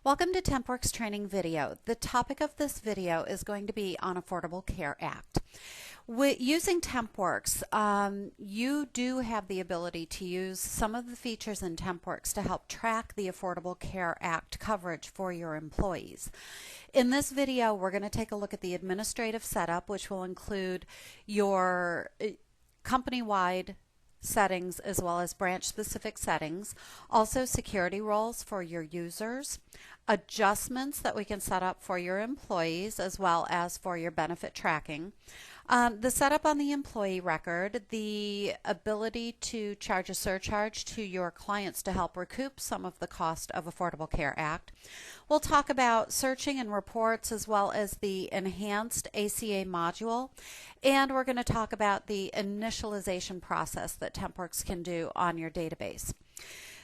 Welcome to TempWorks training video. The topic of this video is going to be on Affordable Care Act. Using TempWorks, you do have the ability to use some of the features in TempWorks to help track the Affordable Care Act coverage for your employees. In this video, we're going to take a look at the administrative setup, which will include your company-wide settings as well as branch-specific settings, also security roles for your users, adjustments that we can set up for your employees as well as for your benefit tracking, the setup on the employee record, the ability to charge a surcharge to your clients to help recoup some of the cost of Affordable Care Act. We'll talk about searching and reports as well as the enhanced ACA module, and we're going to talk about the initialization process that TempWorks can do on your database.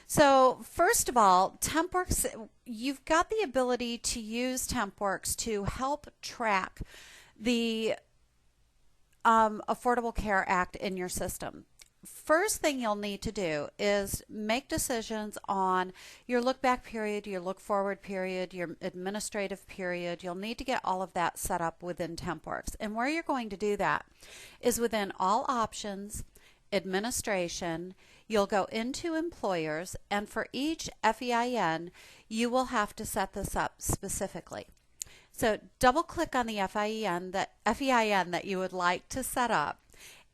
So first of all, TempWorks, you've got the ability to use TempWorks to help track the Affordable Care Act in your system. First thing you'll need to do is make decisions on your look back period, your look forward period, your administrative period. You'll need to get all of that set up within TempWorks. And where you're going to do that is within all options, administration. You'll go into employers, and for each FEIN, you will have to set this up specifically. So double click on the FEIN that you would like to set up.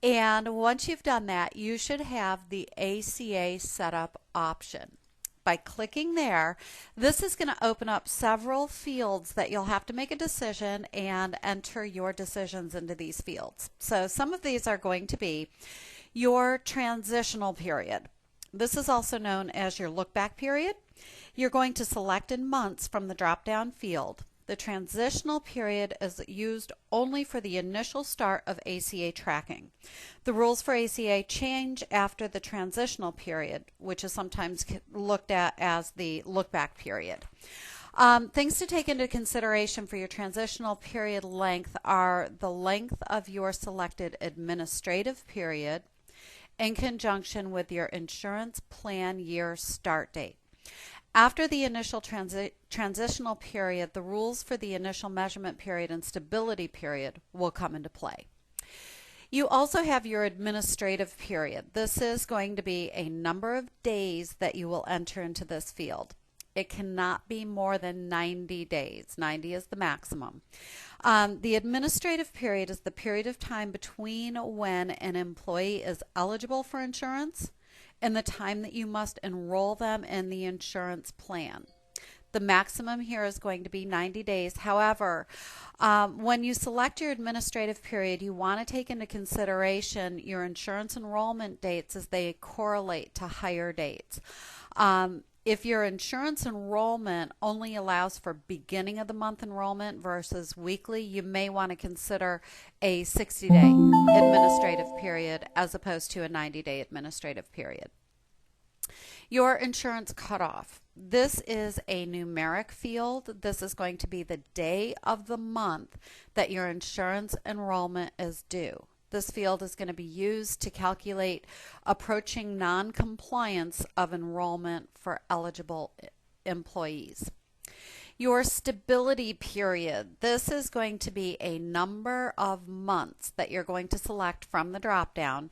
And once you've done that, you should have the ACA Setup option. By clicking there, this is going to open up several fields that you'll have to make a decision and enter your decisions into these fields. So some of these are going to be your transitional period. This is also known as your look back period. You're going to select in months from the drop-down field. The transitional period is used only for the initial start of ACA tracking. The rules for ACA change after the transitional period, which is sometimes looked at as the look-back period. Things to take into consideration for your transitional period length are the length of your selected administrative period in conjunction with your insurance plan year start date. After the initial transitional period, the rules for the initial measurement period and stability period will come into play. You also have your administrative period. This is going to be a number of days that you will enter into this field. It cannot be more than 90 days. 90 is the maximum. The administrative period is the period of time between when an employee is eligible for insurance and the time that you must enroll them in the insurance plan. The maximum here is going to be 90 days. However, when you select your administrative period, you want to take into consideration your insurance enrollment dates as they correlate to higher dates. If your insurance enrollment only allows for beginning of the month enrollment versus weekly, you may want to consider a 60-day administrative period as opposed to a 90-day administrative period. Your insurance cutoff. This is a numeric field. This is going to be the day of the month that your insurance enrollment is due. This field is going to be used to calculate approaching non-compliance of enrollment for eligible employees. Your stability period. This is going to be a number of months that you're going to select from the drop-down.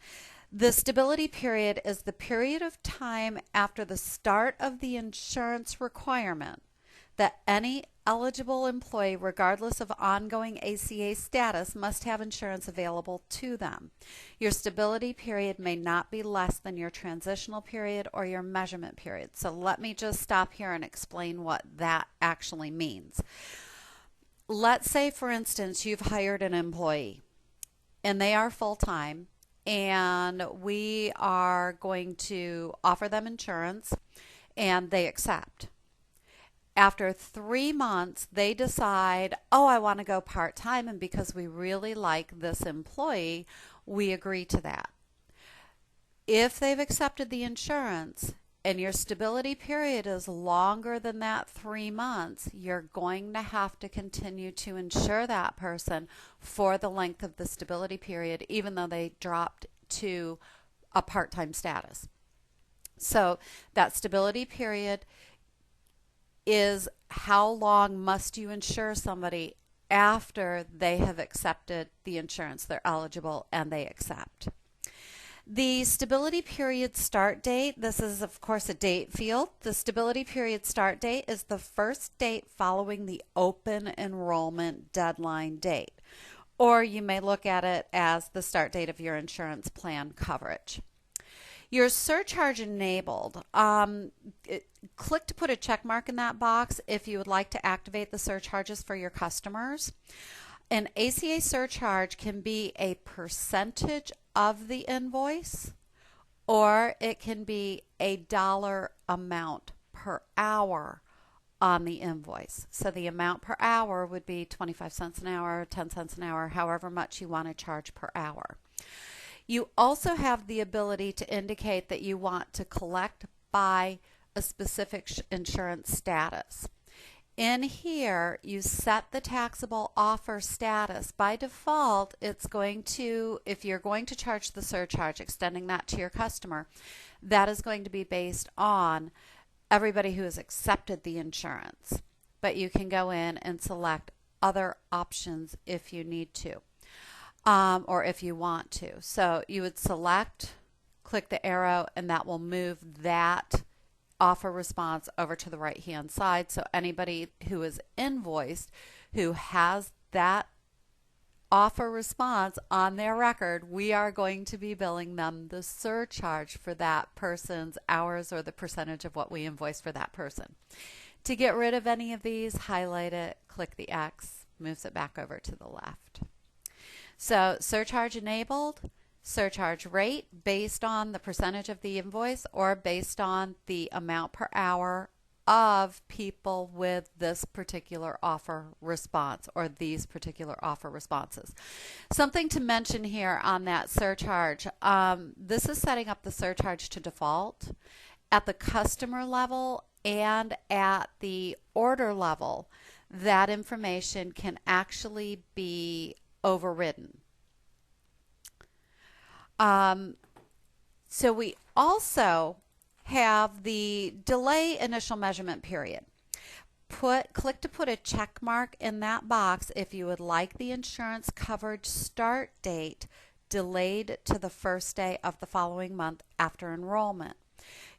The stability period is the period of time after the start of the insurance requirement that any eligible employee, regardless of ongoing ACA status, must have insurance available to them. Your stability period may not be less than your transitional period or your measurement period. So let me just stop here and explain what that actually means. Let's say, for instance, you've hired an employee and they are full-time, and we are going to offer them insurance and they accept. After 3 months, they decide, oh, I want to go part-time, and because we really like this employee, we agree to that. If they've accepted the insurance and your stability period is longer than that 3 months, you're going to have to continue to insure that person for the length of the stability period, even though they dropped to a part-time status. So that stability period is how long must you insure somebody after they have accepted the insurance, they're eligible and they accept. The stability period start date, this is of course a date field. The stability period start date is the first date following the open enrollment deadline date. Or you may look at it as the start date of your insurance plan coverage. Your surcharge enabled. Click to put a check mark in that box if you would like to activate the surcharges for your customers. An ACA surcharge can be a percentage of the invoice, or it can be a dollar amount per hour on the invoice. So the amount per hour would be 25 cents an hour, 10 cents an hour, however much you want to charge per hour. You also have the ability to indicate that you want to collect by a specific insurance status. In here, you set the taxable offer status. By default, it's going to, if you're going to charge the surcharge, extending that to your customer, that is going to be based on everybody who has accepted the insurance. But you can go in and select other options if you need to, or if you want to. So you would select, click the arrow, and that will move that offer response over to the right hand side. So anybody who is invoiced who has that offer response on their record, we are going to be billing them the surcharge for that person's hours or the percentage of what we invoice for that person. To get rid of any of these, highlight it, click the X, moves it back over to the left. So surcharge enabled, surcharge rate based on the percentage of the invoice or based on the amount per hour of people with this particular offer response or these particular offer responses. Something to mention here on that surcharge, this is setting up the surcharge to default. At the customer level and at the order level, that information can actually be overridden. So we also have the delay initial measurement period. Click to put a check mark in that box if you would like the insurance coverage start date delayed to the first day of the following month after enrollment.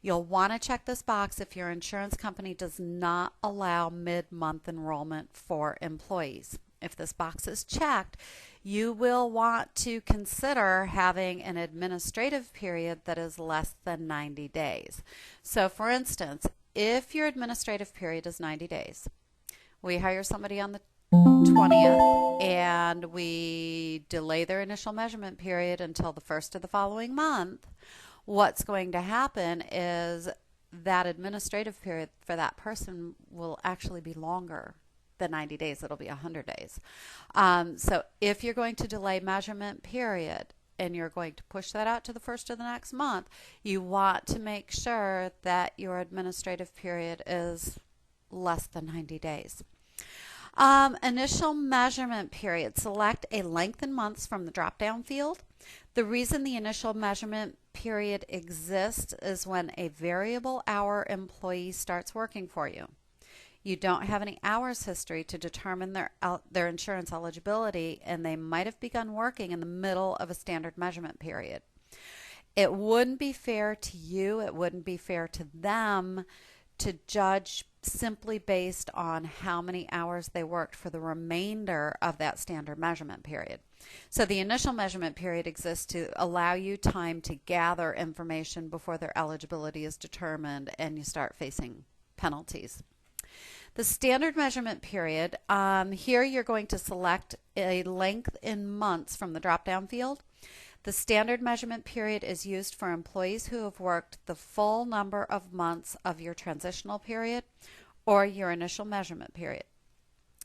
You'll want to check this box if your insurance company does not allow mid-month enrollment for employees. If this box is checked, you will want to consider having an administrative period that is less than 90 days. So for instance, if your administrative period is 90 days, we hire somebody on the 20th and we delay their initial measurement period until the first of the following month, what's going to happen is that administrative period for that person will actually be longer than 90 days. It'll be 100 days. So if you're going to delay measurement period and you're going to push that out to the first of the next month, you want to make sure that your administrative period is less than 90 days. Initial measurement period. Select a length in months from the drop-down field. The reason the initial measurement period exists is when a variable hour employee starts working for you. You don't have any hours history to determine their insurance eligibility, and they might have begun working in the middle of a standard measurement period. It wouldn't be fair to you, it wouldn't be fair to them to judge simply based on how many hours they worked for the remainder of that standard measurement period. So the initial measurement period exists to allow you time to gather information before their eligibility is determined and you start facing penalties. The standard measurement period, here you're going to select a length in months from the drop-down field. The standard measurement period is used for employees who have worked the full number of months of your transitional period or your initial measurement period.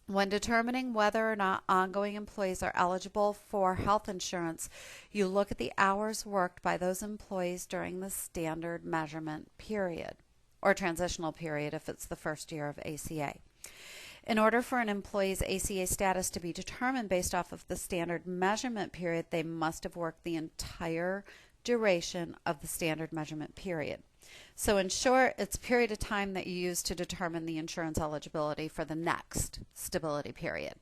When determining whether or not ongoing employees are eligible for health insurance, you look at the hours worked by those employees during the standard measurement period, or transitional period if it's the first year of ACA. In order for an employee's ACA status to be determined based off of the standard measurement period, they must have worked the entire duration of the standard measurement period. So in short, it's a period of time that you use to determine the insurance eligibility for the next stability period.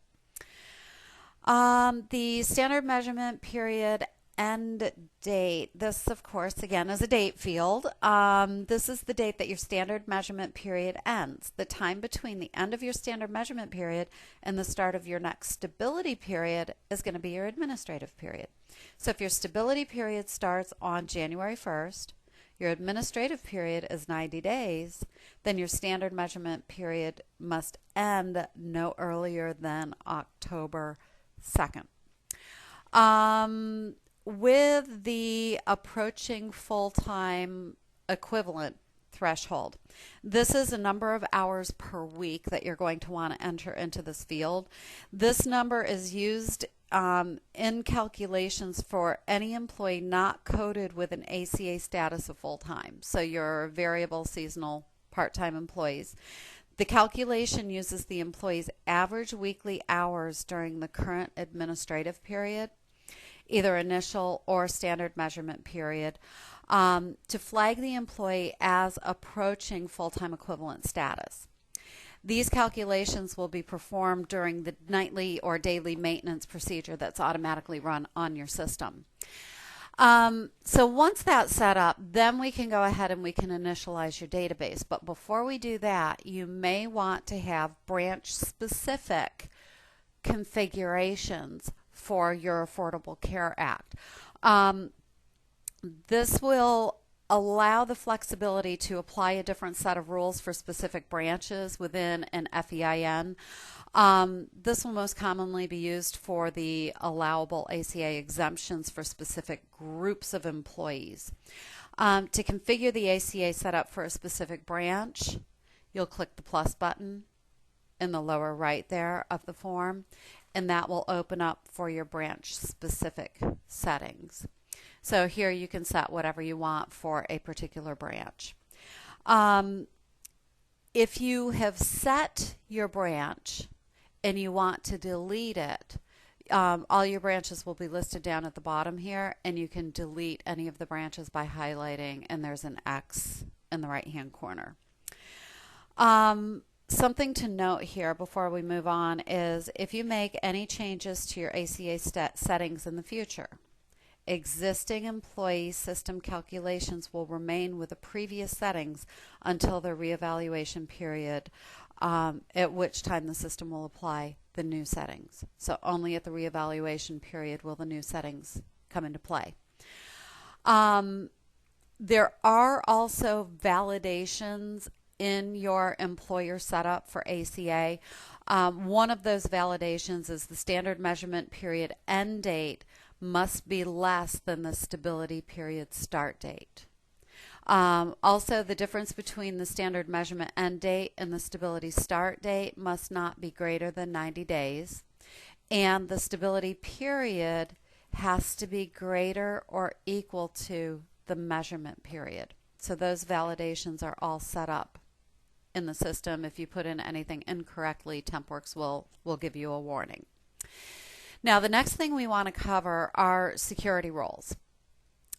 The standard measurement period end date. This, of course, again, is a date field. This is the date that your standard measurement period ends. The time between the end of your standard measurement period and the start of your next stability period is going to be your administrative period. So if your stability period starts on January 1st, your administrative period is 90 days, then your standard measurement period must end no earlier than October 2nd. With the approaching full-time equivalent threshold, this is a number of hours per week that you're going to want to enter into this field. This number is used in calculations for any employee not coded with an ACA status of full-time. So your variable, seasonal, part-time employees. The calculation uses the employee's average weekly hours during the current administrative period, either initial or standard measurement period, to flag the employee as approaching full-time equivalent status. These calculations will be performed during the nightly or daily maintenance procedure that's automatically run on your system. So once that's set up, then we can go ahead and we can initialize your database. But before we do that, you may want to have branch-specific configurations for your Affordable Care Act. This will allow the flexibility to apply a different set of rules for specific branches within an FEIN. This will most commonly be used for the allowable ACA exemptions for specific groups of employees. To configure the ACA setup for a specific branch, you'll click the plus button in the lower right there of the form, and that will open up for your branch specific settings. So here you can set whatever you want for a particular branch. If you have set your branch and you want to delete it, all your branches will be listed down at the bottom here, and you can delete any of the branches by highlighting, and there's an X in the right hand corner. Something to note here before we move on is if you make any changes to your ACA settings in the future, existing employee system calculations will remain with the previous settings until the reevaluation period, at which time the system will apply the new settings. So only at the reevaluation period will the new settings come into play. There are also validations in your employer setup for ACA. One of those validations is the standard measurement period end date must be less than the stability period start date. Also, the difference between the standard measurement end date and the stability start date must not be greater than 90 days. And the stability period has to be greater or equal to the measurement period. So those validations are all set up in the system. If you put in anything incorrectly, TempWorks will give you a warning. Now, the next thing we want to cover are security roles.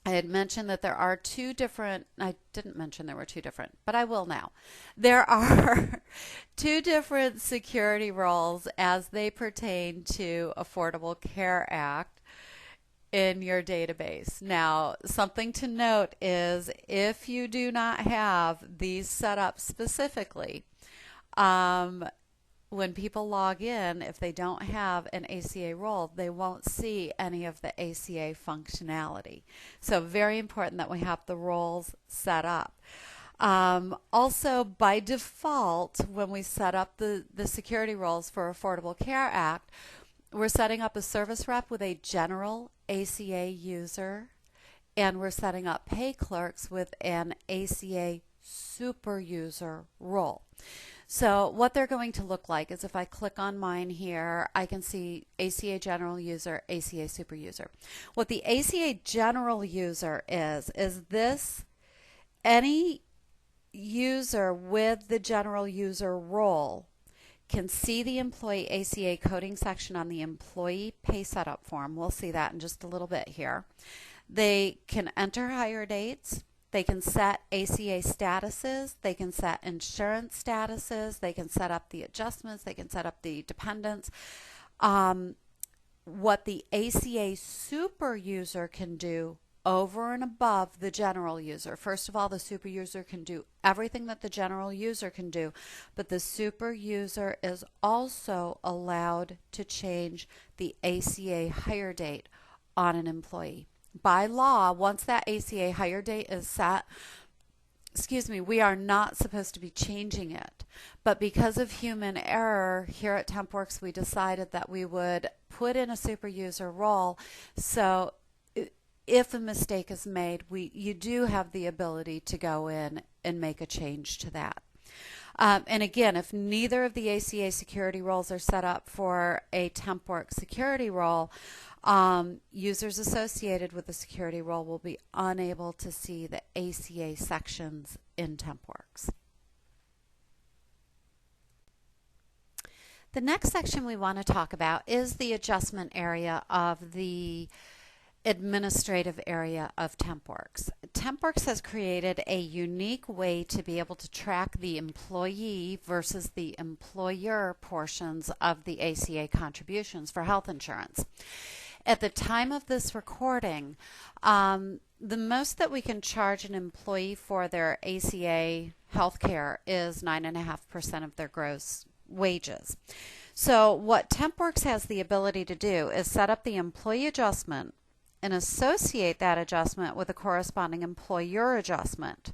I had mentioned that there are two different, I didn't mention there were two different, but I will now. There are two different security roles as they pertain to Affordable Care Act in your database. Now, something to note is if you do not have these set up specifically, when people log in, if they don't have an ACA role, they won't see any of the ACA functionality. So very important that we have the roles set up. Also, by default, when we set up the security roles for Affordable Care Act, we're setting up a service rep with a general ACA user, and we're setting up pay clerks with an ACA super user role. So what they're going to look like is if I click on mine here, I can see ACA General User, ACA Super User. What the ACA General User is this any user with the General User role can see the employee ACA coding section on the employee pay setup form. We'll see that in just a little bit here. They can enter hire dates. They can set ACA statuses, they can set insurance statuses, they can set up the adjustments, they can set up the dependents. What the ACA super user can do over and above the general user. First of all, the super user can do everything that the general user can do, but the super user is also allowed to change the ACA hire date on an employee. By law, once that ACA hire date is set, we are not supposed to be changing it. But because of human error, here at TempWorks, we decided that we would put in a super user role. So if a mistake is made, you do have the ability to go in and make a change to that. And again, if neither of the ACA security roles are set up for a TempWorks security role, users associated with the security role will be unable to see the ACA sections in TempWorks. The next section we want to talk about is the adjustment area of the administrative area of TempWorks. TempWorks has created a unique way to be able to track the employee versus the employer portions of the ACA contributions for health insurance. At the time of this recording, the most that we can charge an employee for their ACA health care is 9.5% of their gross wages. So what TempWorks has the ability to do is set up the employee adjustment and associate that adjustment with a corresponding employer adjustment.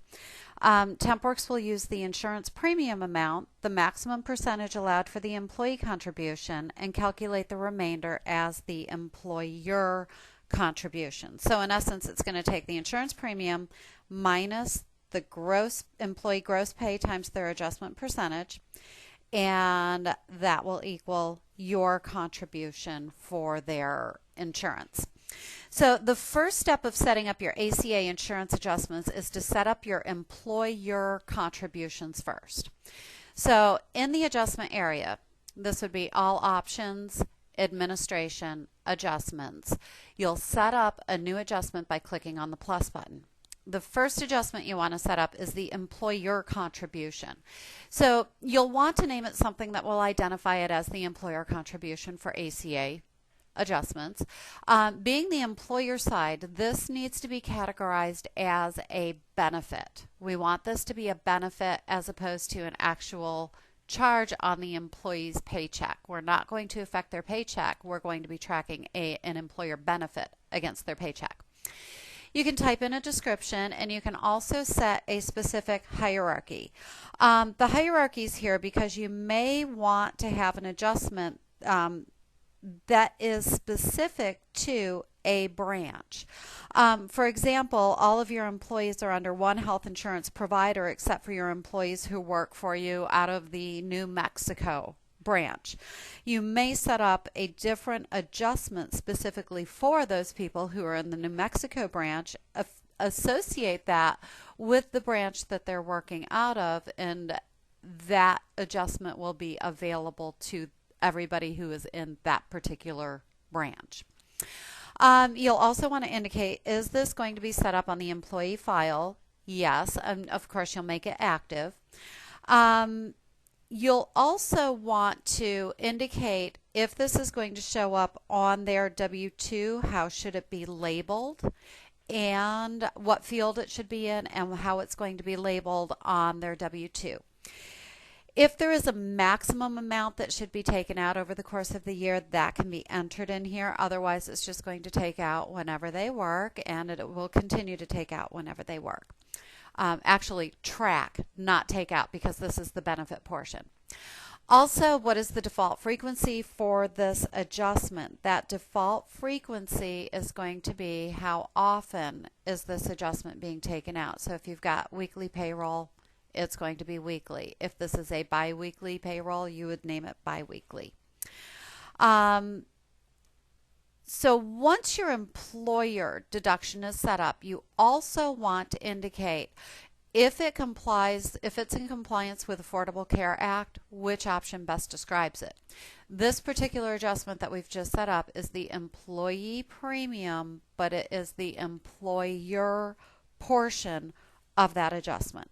TempWorks will use the insurance premium amount, the maximum percentage allowed for the employee contribution, and calculate the remainder as the employer contribution. So in essence, it's going to take the insurance premium minus the employee gross pay times their adjustment percentage, and that will equal your contribution for their insurance. So the first step of setting up your ACA insurance adjustments is to set up your employer contributions first. So in the adjustment area, this would be all options, administration, adjustments. You'll set up a new adjustment by clicking on the plus button. The first adjustment you want to set up is the employer contribution. So you'll want to name it something that will identify it as the employer contribution for ACA adjustments. Being the employer side, this needs to be categorized as a benefit. We want this to be a benefit as opposed to an actual charge on the employee's paycheck. We're not going to affect their paycheck. We're going to be tracking an employer benefit against their paycheck. You can type in a description, and you can also set a specific hierarchy. The hierarchy is here because you may want to have an adjustment that is specific to a branch. For example, all of your employees are under one health insurance provider except for your employees who work for you out of the New Mexico branch. You may set up a different adjustment specifically for those people who are in the New Mexico branch, associate that with the branch that they're working out of, and that adjustment will be available to everybody who is in that particular branch. You'll also want to indicate, is this going to be set up on the employee file? Yes, and of course you'll make it active. You'll also want to indicate if this is going to show up on their W-2, how should it be labeled, and what field it should be in, and how it's going to be labeled on their W-2. If there is a maximum amount that should be taken out over the course of the year, that can be entered in here. Otherwise, it's just going to take out whenever they work, and it will continue to take out whenever they work. Actually, track, not take out, because this is the benefit portion. Also, what is the default frequency for this adjustment? That default frequency is going to be how often is this adjustment being taken out. So if you've got weekly payroll, it's going to be weekly. If this is a bi-weekly payroll, you would name it bi-weekly. So once your employer deduction is set up, you also want to indicate if it's in compliance with Affordable Care Act, which option best describes it. This particular adjustment that we've just set up is the employee premium, but it is the employer portion of that adjustment.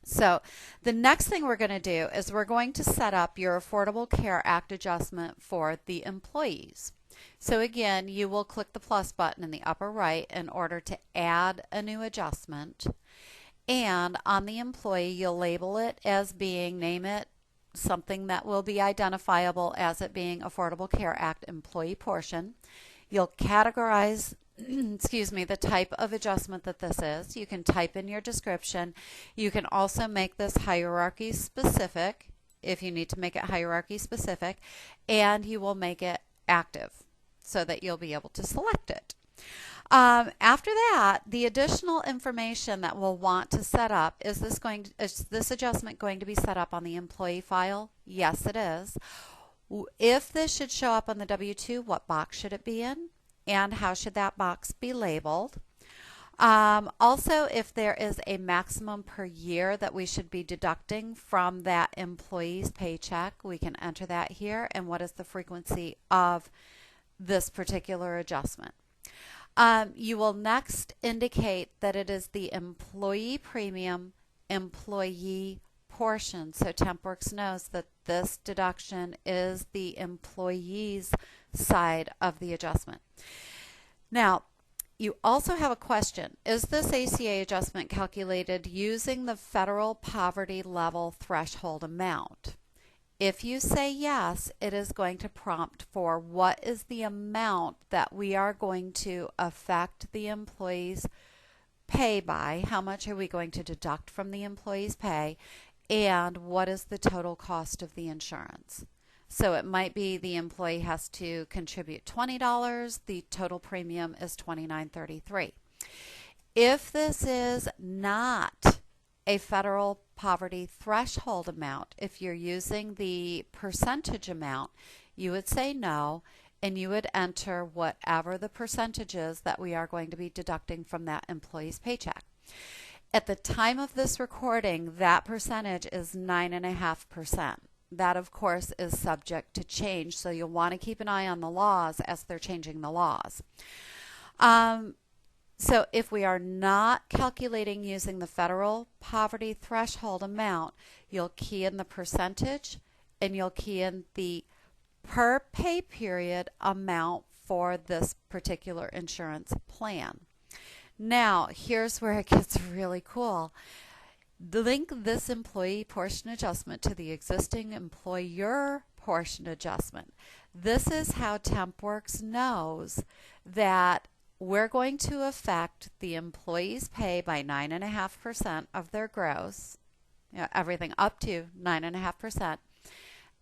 So the next thing we're going to do is we're going to set up your Affordable Care Act adjustment for the employees. So again, you will click the plus button in the upper right in order to add a new adjustment. And on the employee, you'll label it as being, name it something that will be identifiable as it being Affordable Care Act employee portion. You'll categorize excuse me, the type of adjustment that this is. You can type in your description. You can also make this hierarchy specific if you need to make it hierarchy specific, and you will make it active so that you'll be able to select it. After that, the additional information that we'll want to set up, is this adjustment going to be set up on the employee file? Yes, it is. If this should show up on the W-2, what box should it be in? And how should that box be labeled? Also, if there is a maximum per year that we should be deducting from that employee's paycheck, we can enter that here. And what is the frequency of this particular adjustment? You will next indicate that it is the employee premium employee portion. So TempWorks knows that this deduction is the employee's side of the adjustment. Now, you also have a question. Is this ACA adjustment calculated using the federal poverty level threshold amount? If you say yes, it is going to prompt for what is the amount that we are going to affect the employee's pay by, how much are we going to deduct from the employee's pay, and what is the total cost of the insurance. So it might be the employee has to contribute $20, the total premium is $29.33. If this is not a federal poverty threshold amount, if you're using the percentage amount, you would say no, and you would enter whatever the percentage is that we are going to be deducting from that employee's paycheck. At the time of this recording, that percentage is 9.5%. That, of course, is subject to change, so you'll want to keep an eye on the laws as they're changing the laws. So if we are not calculating using the federal poverty threshold amount, you'll key in the percentage and you'll key in the per pay period amount for this particular insurance plan. Now, here's where it gets really cool. Link this employee portion adjustment to the existing employer portion adjustment. This is how TempWorks knows that we're going to affect the employee's pay by 9.5% of their gross, everything up to 9.5%.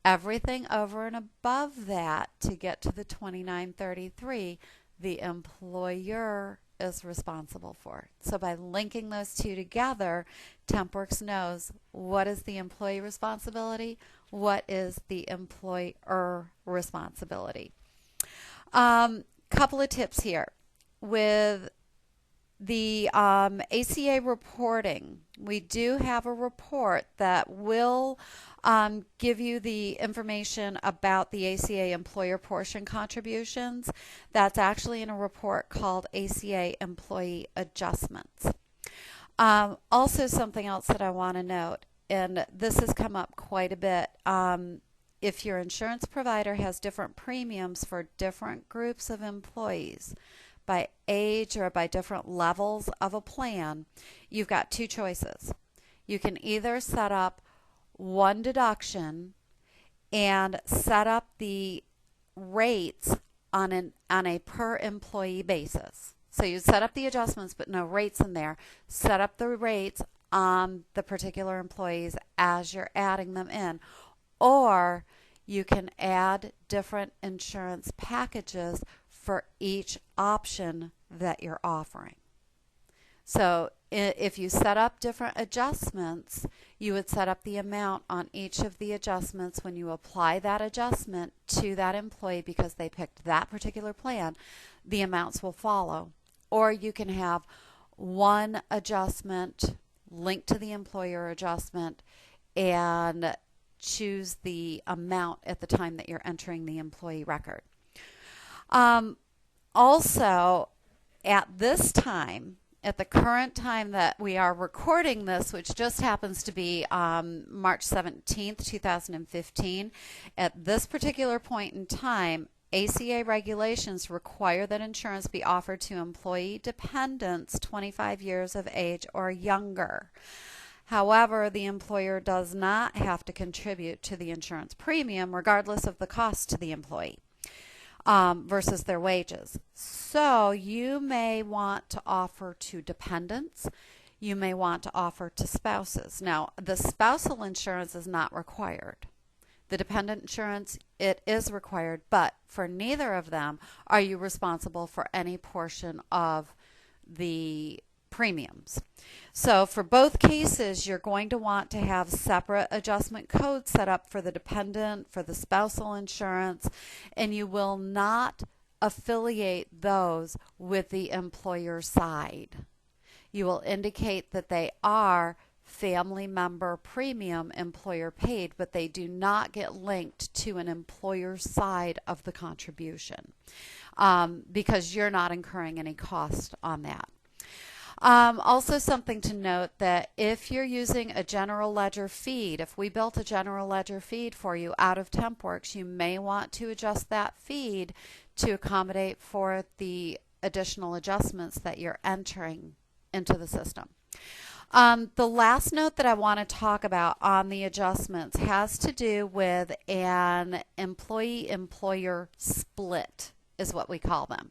Everything over and above that to get to the $29.33, the employer is responsible for. So by linking those two together, TempWorks knows what is the employee responsibility, what is the employer responsibility. Couple of tips here. With the ACA reporting, we do have a report that will give you the information about the ACA employer portion contributions. That's actually in a report called ACA Employee Adjustments. Also, something else that I want to note, and this has come up quite a bit, if your insurance provider has different premiums for different groups of employees, by age or by different levels of a plan, you've got two choices. You can either set up one deduction and set up the rates on a per employee basis. So you set up the adjustments but no rates in there. Set up the rates on the particular employees as you're adding them in. Or you can add different insurance packages for each option that you're offering. So if you set up different adjustments, you would set up the amount on each of the adjustments. When you apply that adjustment to that employee because they picked that particular plan, the amounts will follow. Or you can have one adjustment linked to the employer adjustment and choose the amount at the time that you're entering the employee record. Also, at this time, at the current time that we are recording this, which just happens to be March 17th, 2015, at this particular point in time, ACA regulations require that insurance be offered to employee dependents 25 years of age or younger. However, the employer does not have to contribute to the insurance premium regardless of the cost to the employee versus their wages. So you may want to offer to dependents. You may want to offer to spouses. Now, the spousal insurance is not required. The dependent insurance, it is required, but for neither of them are you responsible for any portion of the premiums. So for both cases, you're going to want to have separate adjustment codes set up for the dependent, for the spousal insurance, and you will not affiliate those with the employer side. You will indicate that they are family member premium employer paid, but they do not get linked to an employer side of the contribution because you're not incurring any cost on that. Also something to note that if you're using a general ledger feed, if we built a general ledger feed for you out of TempWorks, you may want to adjust that feed to accommodate for the additional adjustments that you're entering into the system. The last note that I want to talk about on the adjustments has to do with an employee-employer split, is what we call them,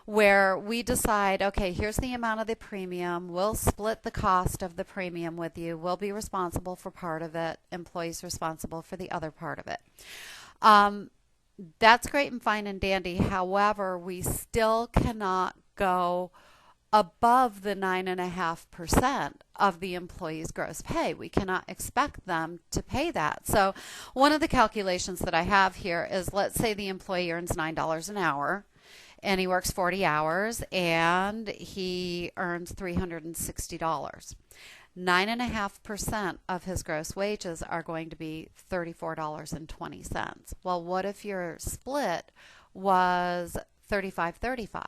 where we decide, okay, here's the amount of the premium. We'll split the cost of the premium with you. We'll be responsible for part of it. Employees responsible for the other part of it. That's great and fine and dandy. However, we still cannot go above the 9.5% of the employee's gross pay. We cannot expect them to pay that. So one of the calculations that I have here is, let's say the employee earns $9 an hour and he works 40 hours and he earns $360. 9.5% of his gross wages are going to be $34.20. Well, what if your split was 35-35?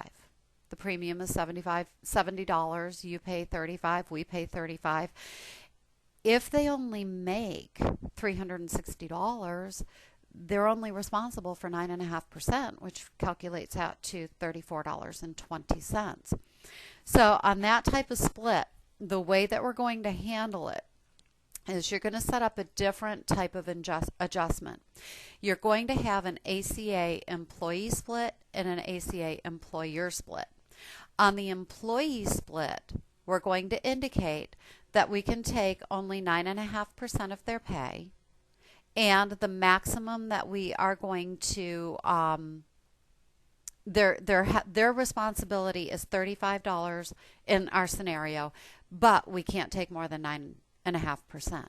The premium is $70. You pay $35. We pay $35. If they only make $360, they're only responsible for 9.5%, which calculates out to $34.20. So on that type of split, the way that we're going to handle it is you're going to set up a different type of adjustment. You're going to have an ACA employee split and an ACA employer split. On the employee split, we're going to indicate that we can take only 9.5% of their pay, and the maximum that we are going to their responsibility is $35 in our scenario, but we can't take more than 9.5%.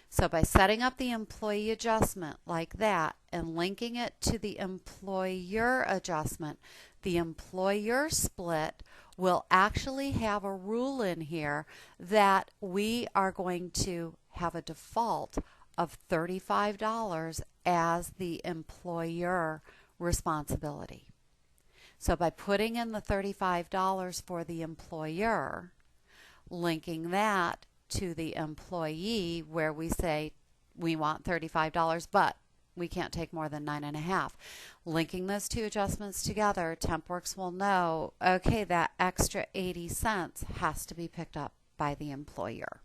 So by setting up the employee adjustment like that and linking it to the employer adjustment, the employer split will actually have a rule in here that we are going to have a default of $35 as the employer responsibility. So by putting in the $35 for the employer, linking that to the employee where we say we want $35, but we can't take more than 9.5. Linking those two adjustments together, TempWorks will know, okay, that extra 80 cents has to be picked up by the employer.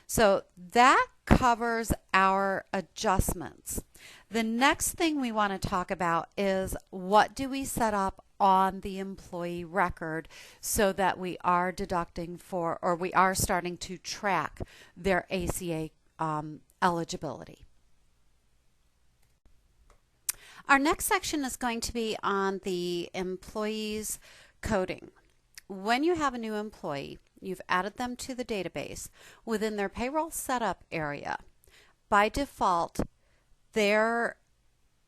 So that covers our adjustments. The next thing we want to talk about is, what do we set up on the employee record so that we are deducting for, or we are starting to track their ACA eligibility. Our next section is going to be on the employees coding. When you have a new employee, you've added them to the database within their payroll setup area. By default, their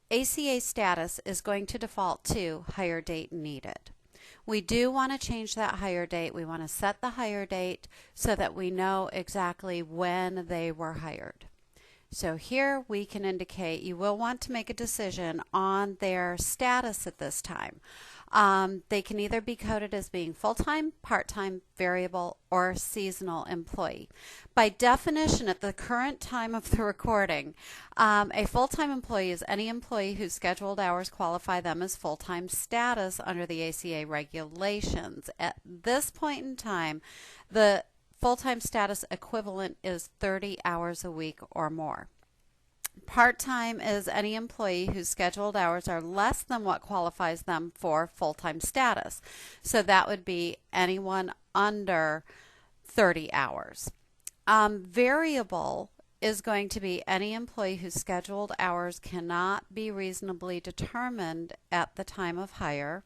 ACA status is going to default to hire date needed. We do want to change that hire date. We want to set the hire date so that we know exactly when they were hired. So here we can indicate you will want to make a decision on their status at this time. They can either be coded as being full-time, part-time, variable, or seasonal employee. By definition, at the current time of the recording, a full-time employee is any employee whose scheduled hours qualify them as full-time status under the ACA regulations. At this point in time, the full-time status equivalent is 30 hours a week or more. Part-time is any employee whose scheduled hours are less than what qualifies them for full-time status. So that would be anyone under 30 hours. Variable is going to be any employee whose scheduled hours cannot be reasonably determined at the time of hire.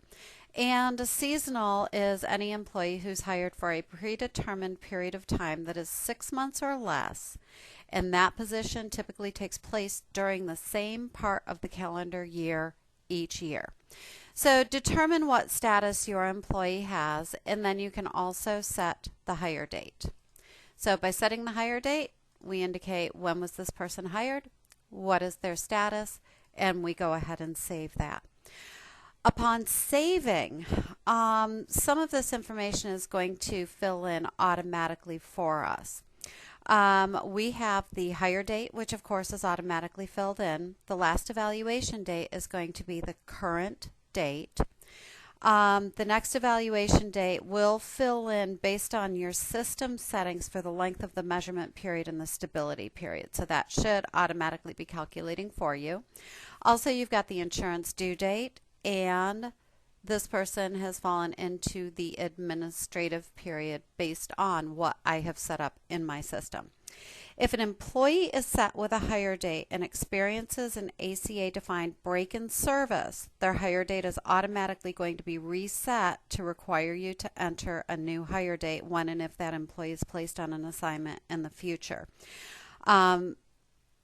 And seasonal is any employee who's hired for a predetermined period of time that is 6 months or less, and that position typically takes place during the same part of the calendar year each year. So determine what status your employee has, and then you can also set the hire date. So by setting the hire date, we indicate when was this person hired, what is their status, and we go ahead and save that. Upon saving, some of this information is going to fill in automatically for us. We have the hire date, which of course is automatically filled in. The last evaluation date is going to be the current date. The next evaluation date will fill in based on your system settings for the length of the measurement period and the stability period. So that should automatically be calculating for you. Also, you've got the insurance due date, and this person has fallen into the administrative period based on what I have set up in my system. If an employee is set with a hire date and experiences an ACA-defined break in service, their hire date is automatically going to be reset to require you to enter a new hire date when and if that employee is placed on an assignment in the future.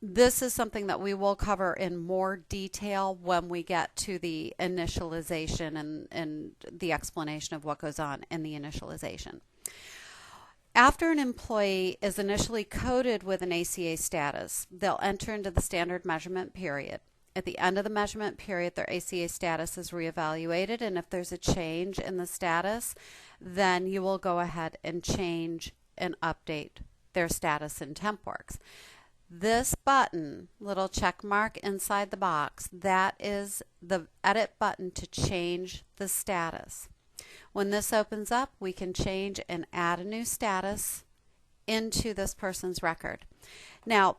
This is something that we will cover in more detail when we get to the initialization and the explanation of what goes on in the initialization. After an employee is initially coded with an ACA status, they'll enter into the standard measurement period. At the end of the measurement period, their ACA status is reevaluated, and if there's a change in the status, then you will go ahead and change and update their status in TempWorks. This button, little check mark inside the box, that is the edit button to change the status. When this opens up, we can change and add a new status into this person's record. Now,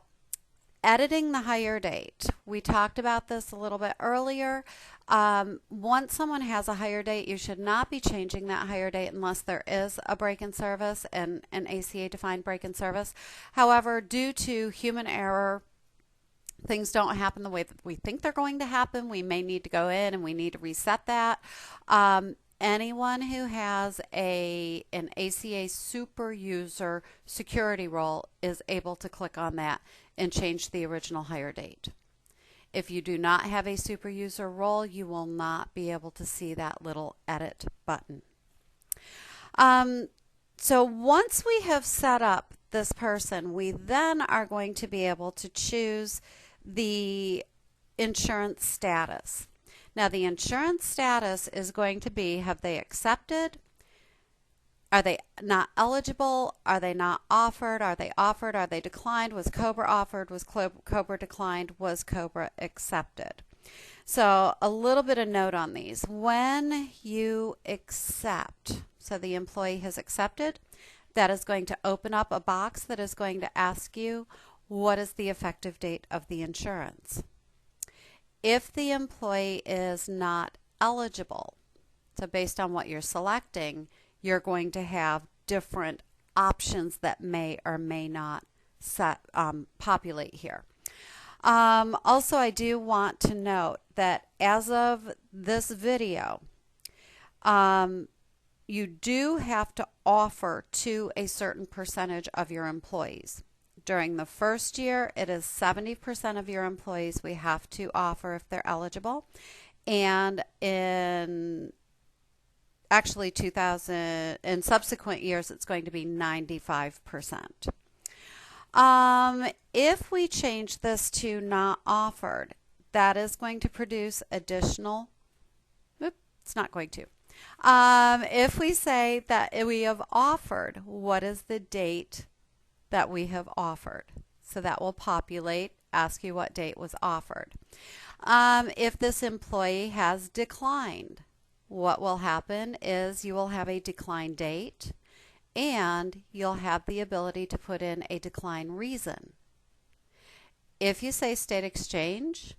editing the hire date. We talked about this a little bit earlier. Once someone has a hire date, you should not be changing that hire date unless there is a break in service and an ACA defined break in service. However, due to human error, things don't happen the way that we think they're going to happen. We may need to go in and we need to reset that. Anyone who has an ACA super user security role is able to click on that and change the original hire date. If you do not have a super user role, you will not be able to see that little edit button. So once we have set up this person, we then are going to be able to choose the insurance status. Now, the insurance status is going to be, have they accepted? Are they not eligible? Are they not offered? Are they offered? Are they declined? Was COBRA offered? Was COBRA declined? Was COBRA accepted? So a little bit of note on these. When you accept, so the employee has accepted, that is going to open up a box that is going to ask you, what is the effective date of the insurance? If the employee is not eligible, so based on what you're selecting, you're going to have different options that may or may not populate here. Also, I do want to note that as of this video, you do have to offer to a certain percentage of your employees. During the first year, it is 70% of your employees we have to offer if they're eligible. And in subsequent years, it's going to be 95%. If we change this to not offered, that is going to produce additional, it's not going to. If we say that we have offered, what is the date that we have offered? So that will populate, ask you what date was offered. If this employee has declined, what will happen is you will have a decline date and you'll have the ability to put in a decline reason. If you say state exchange,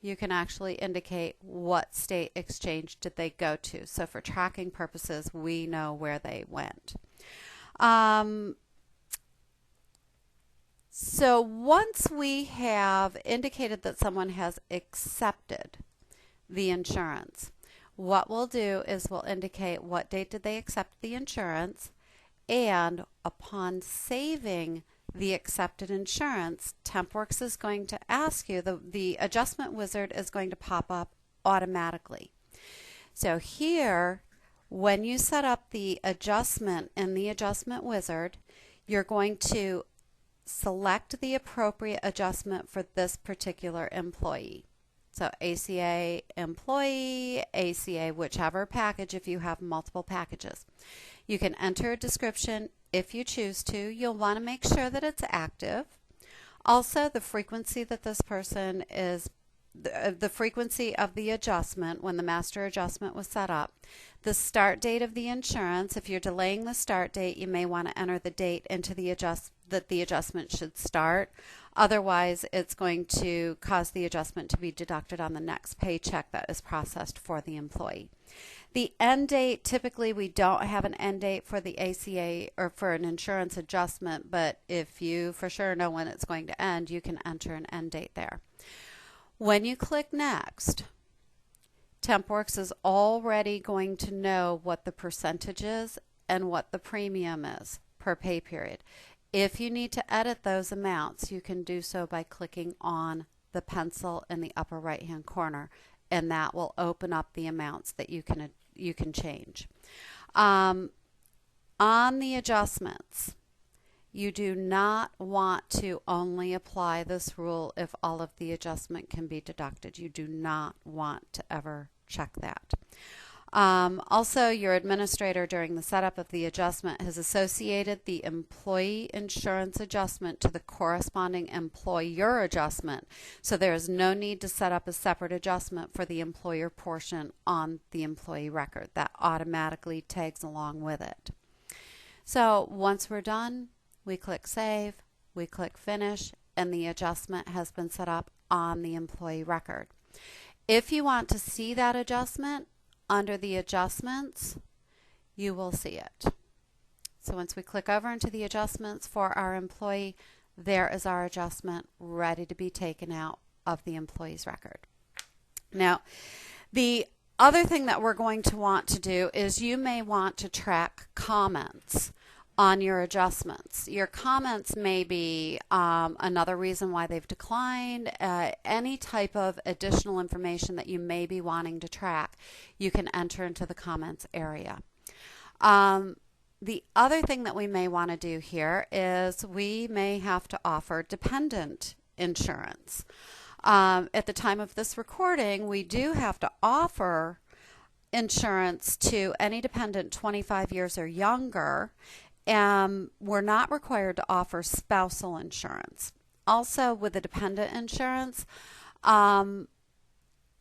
you can actually indicate what state exchange did they go to. So for tracking purposes, we know where they went. So once we have indicated that someone has accepted the insurance, what we'll do is we'll indicate what date did they accept the insurance, and upon saving the accepted insurance, TempWorks is going to ask you, the adjustment wizard is going to pop up automatically. So here, when you set up the adjustment in the adjustment wizard, you're going to select the appropriate adjustment for this particular employee. So ACA employee, ACA whichever package if you have multiple packages. You can enter a description if you choose to. You'll want to make sure that it's active. Also, the frequency that this person is, the frequency of the adjustment when the master adjustment was set up. The start date of the insurance. If you're delaying the start date, you may want to enter the date into the that the adjustment should start. Otherwise, it's going to cause the adjustment to be deducted on the next paycheck that is processed for the employee. The end date, typically we don't have an end date for the ACA or for an insurance adjustment, but if you for sure know when it's going to end, you can enter an end date there. When you click Next, TempWorks is already going to know what the percentage is and what the premium is per pay period. If you need to edit those amounts, you can do so by clicking on the pencil in the upper right hand corner, and that will open up the amounts that you can change. On the adjustments, you do not want to only apply this rule if all of the adjustment can be deducted. You do not want to ever check that. Also, your administrator during the setup of the adjustment has associated the employee insurance adjustment to the corresponding employer adjustment, so there is no need to set up a separate adjustment for the employer portion on the employee record. That automatically tags along with it. So once we're done, we click Save, we click Finish, and the adjustment has been set up on the employee record. If you want to see that adjustment, under the adjustments, you will see it. So once we click over into the adjustments for our employee, there is our adjustment ready to be taken out of the employee's record. Now, the other thing that we're going to want to do is you may want to track comments on your adjustments. Your comments may be another reason why they've declined, any type of additional information that you may be wanting to track, you can enter into the comments area. The other thing that we may want to do here is we may have to offer dependent insurance. At the time of this recording, we do have to offer insurance to any dependent 25 years or younger. We're not required to offer spousal insurance. Also, with the dependent insurance,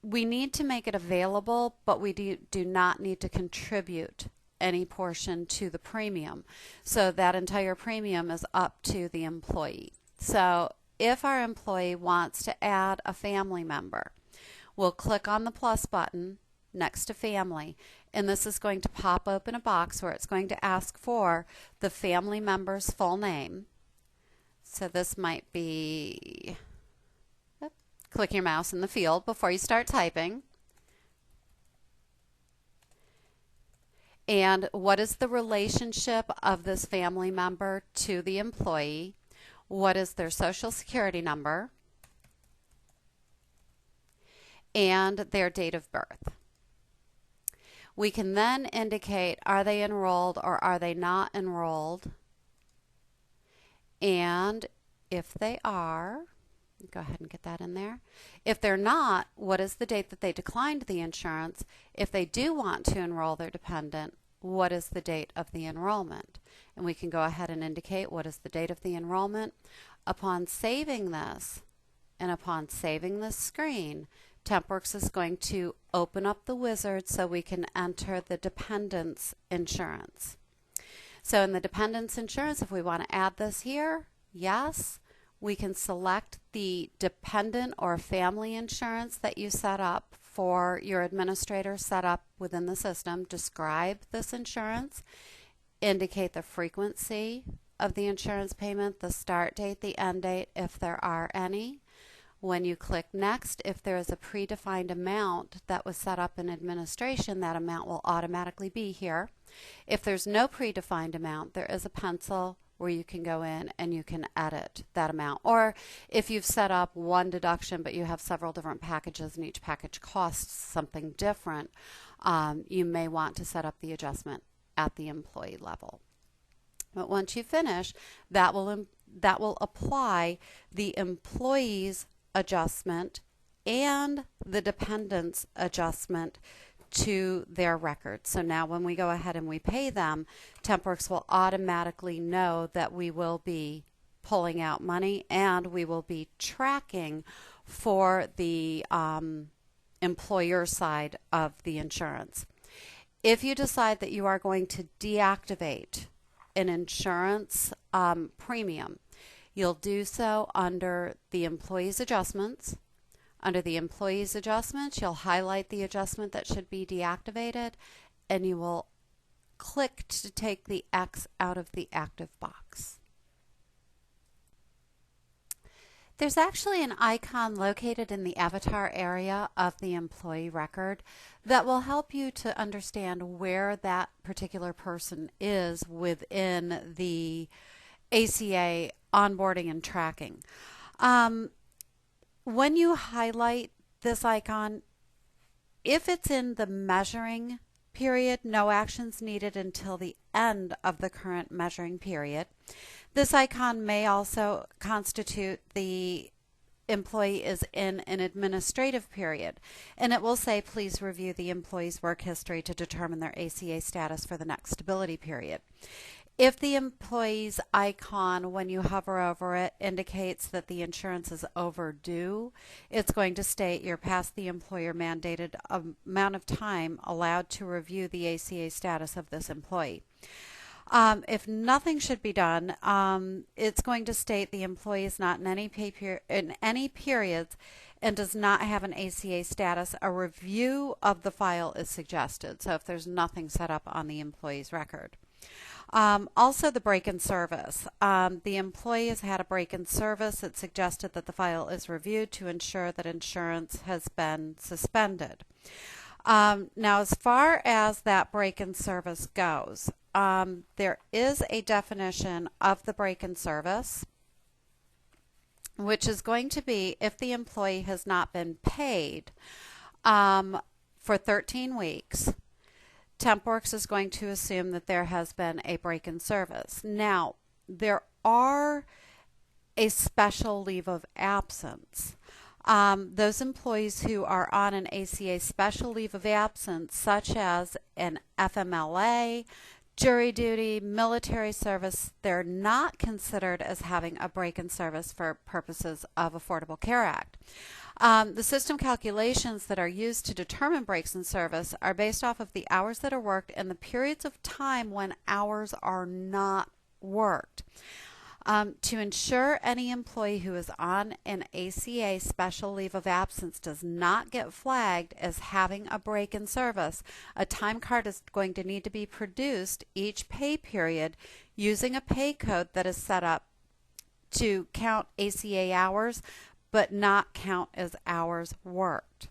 we need to make it available, but we do not need to contribute any portion to the premium. So that entire premium is up to the employee. So if our employee wants to add a family member, we'll click on the plus button next to family, and this is going to pop open a box where it's going to ask for the family member's full name. So this might be, click your mouse in the field before you start typing. And what is the relationship of this family member to the employee? What is their social security number? And their date of birth. We can then indicate, are they enrolled or are they not enrolled? And If they are, go ahead and get that in there. If they're not, what is the date that they declined the insurance? If they do want to enroll their dependent, what is the date of the enrollment? And we can go ahead and indicate what is the date of the enrollment. Upon saving this, and upon saving this screen, TempWorks is going to open up the wizard so we can enter the dependent's insurance. So in the dependent's insurance, if we want to add this here, yes, we can select the dependent or family insurance that you set up for your administrator set up within the system. Describe this insurance, indicate the frequency of the insurance payment, the start date, the end date, if there are any. When you click next, if there is a predefined amount that was set up in administration, that amount will automatically be here. If there's no predefined amount, there is a pencil where you can go in and you can edit that amount. Or if you've set up one deduction but you have several different packages and each package costs something different, you may want to set up the adjustment at the employee level. But once you finish, that will apply the employee's adjustment and the dependent's adjustment to their record. So now when we go ahead and we pay them, TempWorks will automatically know that we will be pulling out money and we will be tracking for the employer side of the insurance. If you decide that you are going to deactivate an insurance premium, you'll do so under the employee's adjustments. Under the employee's adjustments, you'll highlight the adjustment that should be deactivated, and you will click to take the X out of the active box. There's actually an icon located in the avatar area of the employee record that will help you to understand where that particular person is within the ACA onboarding and tracking. When you highlight this icon, if it's in the measuring period, no actions needed until the end of the current measuring period. This icon may also constitute the employee is in an administrative period, and it will say please review the employee's work history to determine their ACA status for the next stability period. If the employee's icon, when you hover over it, indicates that the insurance is overdue, it's going to state you're past the employer mandated amount of time allowed to review the ACA status of this employee. If nothing should be done, it's going to state the employee is not in any periods and does not have an ACA status. A review of the file is suggested. So if there's nothing set up on the employee's record. Also the break in service. The employee has had a break in service. It's suggested that the file is reviewed to ensure that insurance has been suspended. Now as far as that break in service goes, there is a definition of the break in service, which is going to be if the employee has not been paid for 13 weeks, TempWorks is going to assume that there has been a break in service. Now, there are a special leave of absence. Those employees who are on an ACA special leave of absence, such as an FMLA, jury duty, military service, they're not considered as having a break in service for purposes of Affordable Care Act. The system calculations that are used to determine breaks in service are based off of the hours that are worked and the periods of time when hours are not worked. To ensure any employee who is on an ACA special leave of absence does not get flagged as having a break in service, a time card is going to need to be produced each pay period using a pay code that is set up to count ACA hours but not count as hours worked.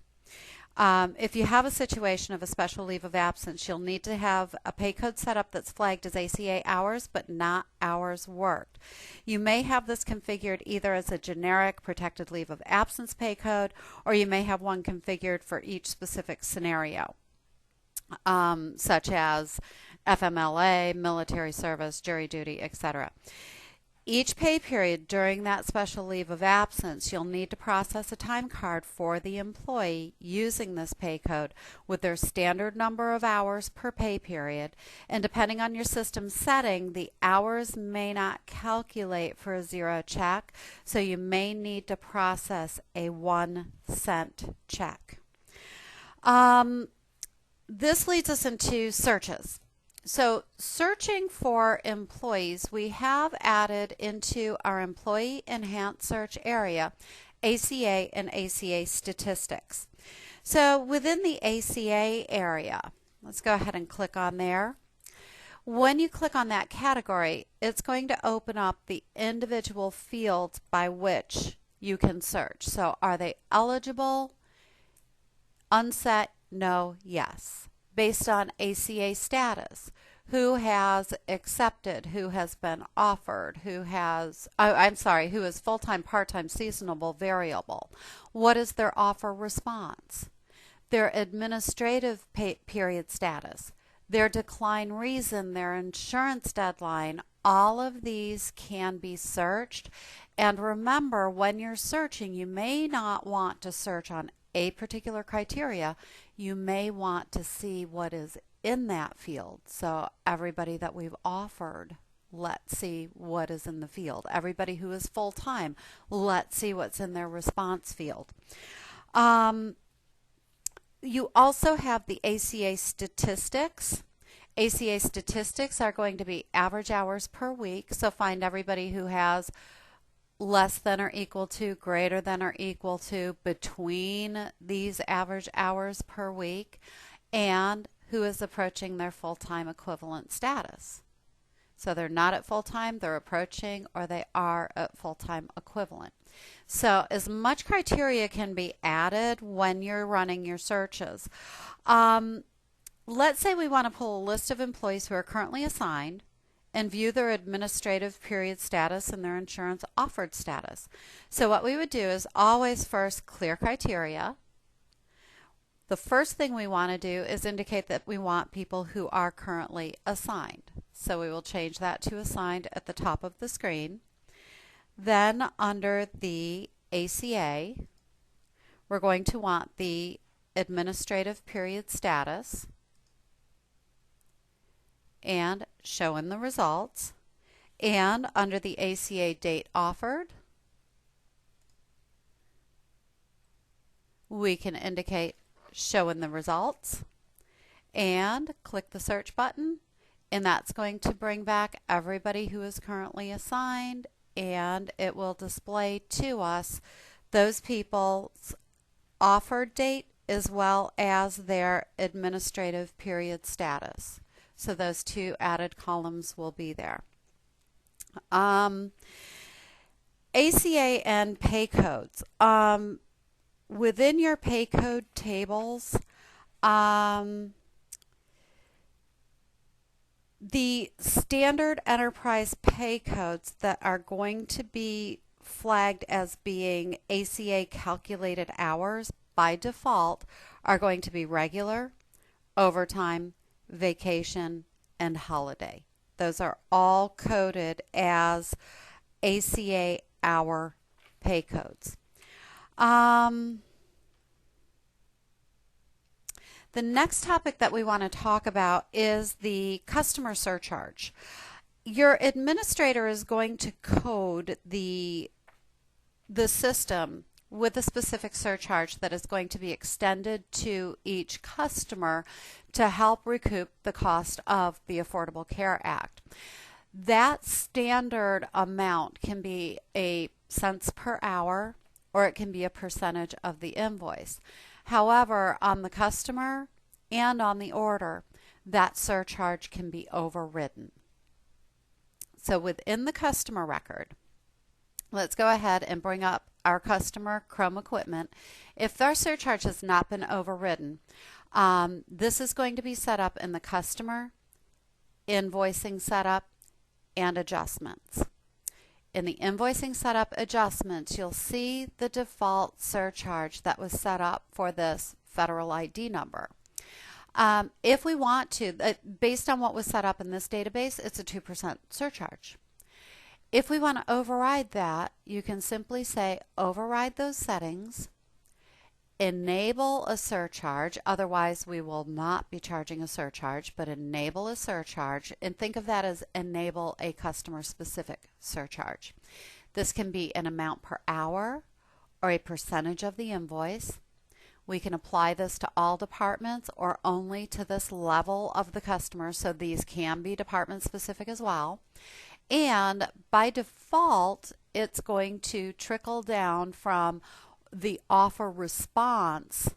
If you have a situation of a special leave of absence, you'll need to have a pay code set up that's flagged as ACA hours but not hours worked. You may have this configured either as a generic protected leave of absence pay code, or you may have one configured for each specific scenario, such as FMLA, military service, jury duty, etc. Each pay period during that special leave of absence, you'll need to process a time card for the employee using this pay code with their standard number of hours per pay period. And depending on your system setting, the hours may not calculate for a zero check, so you may need to process a 1-cent check. This leads us into searches. So searching for employees, we have added into our Employee Enhanced Search area ACA and ACA statistics. So within the ACA area, let's go ahead and click on there. When you click on that category, it's going to open up the individual fields by which you can search. So are they eligible? Unset? No, yes. Based on ACA status, who has accepted, who has been offered, who is full-time, part-time, seasonable, variable. What is their offer response? Their administrative period status, their decline reason, their insurance deadline. All of these can be searched. And remember, when you're searching, you may not want to search on a particular criteria. You may want to see what is in that field. So everybody that we've offered, let's see what is in the field. Everybody who is full-time, let's see what's in their response field. You also have the ACA statistics. ACA statistics are going to be average hours per week. So find everybody who has less than or equal to, greater than or equal to, between these average hours per week, and who is approaching their full-time equivalent status. So they're not at full-time, they're approaching, or they are at full-time equivalent. So as much criteria can be added when you're running your searches. Let's say we want to pull a list of employees who are currently assigned and view their administrative period status and their insurance offered status. So what we would do is always first clear criteria. The first thing we want to do is indicate that we want people who are currently assigned. So we will change that to assigned at the top of the screen. Then under the ACA, we're going to want the administrative period status and show in the results. And under the ACA date offered, we can indicate show in the results and click the search button, and that's going to bring back everybody who is currently assigned, and it will display to us those people's offered date as well as their administrative period status. So those two added columns will be there. ACA and pay codes. Within your pay code tables, the standard enterprise pay codes that are going to be flagged as being ACA calculated hours by default are going to be regular, overtime, vacation, and holiday. Those are all coded as ACA hour pay codes. The next topic that we want to talk about is the customer surcharge. Your administrator is going to code the system with a specific surcharge that is going to be extended to each customer to help recoup the cost of the Affordable Care Act. That standard amount can be a cents per hour, or it can be a percentage of the invoice. However, on the customer and on the order, that surcharge can be overridden. So within the customer record, let's go ahead and bring up our customer Chrome equipment. If their surcharge has not been overridden, this is going to be set up in the customer, invoicing setup, and adjustments. In the invoicing setup adjustments, you'll see the default surcharge that was set up for this federal ID number. If we want to, based on what was set up in this database, it's a 2% surcharge. If we want to override that, you can simply say override those settings, enable a surcharge, otherwise we will not be charging a surcharge, but enable a surcharge, and think of that as enable a customer specific surcharge. This can be an amount per hour or a percentage of the invoice. We can apply this to all departments or only to this level of the customer, so these can be department specific as well. And by default, it's going to trickle down from the offer response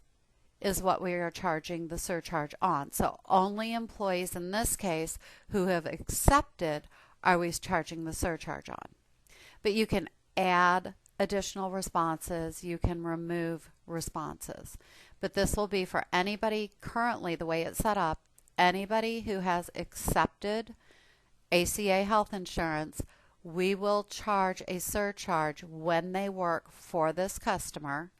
is what we are charging the surcharge on. So only employees in this case who have accepted are we charging the surcharge on. But you can add additional responses, you can remove responses. But this will be for anybody currently, the way it's set up, anybody who has accepted ACA health insurance, we will charge a surcharge when they work for this customer,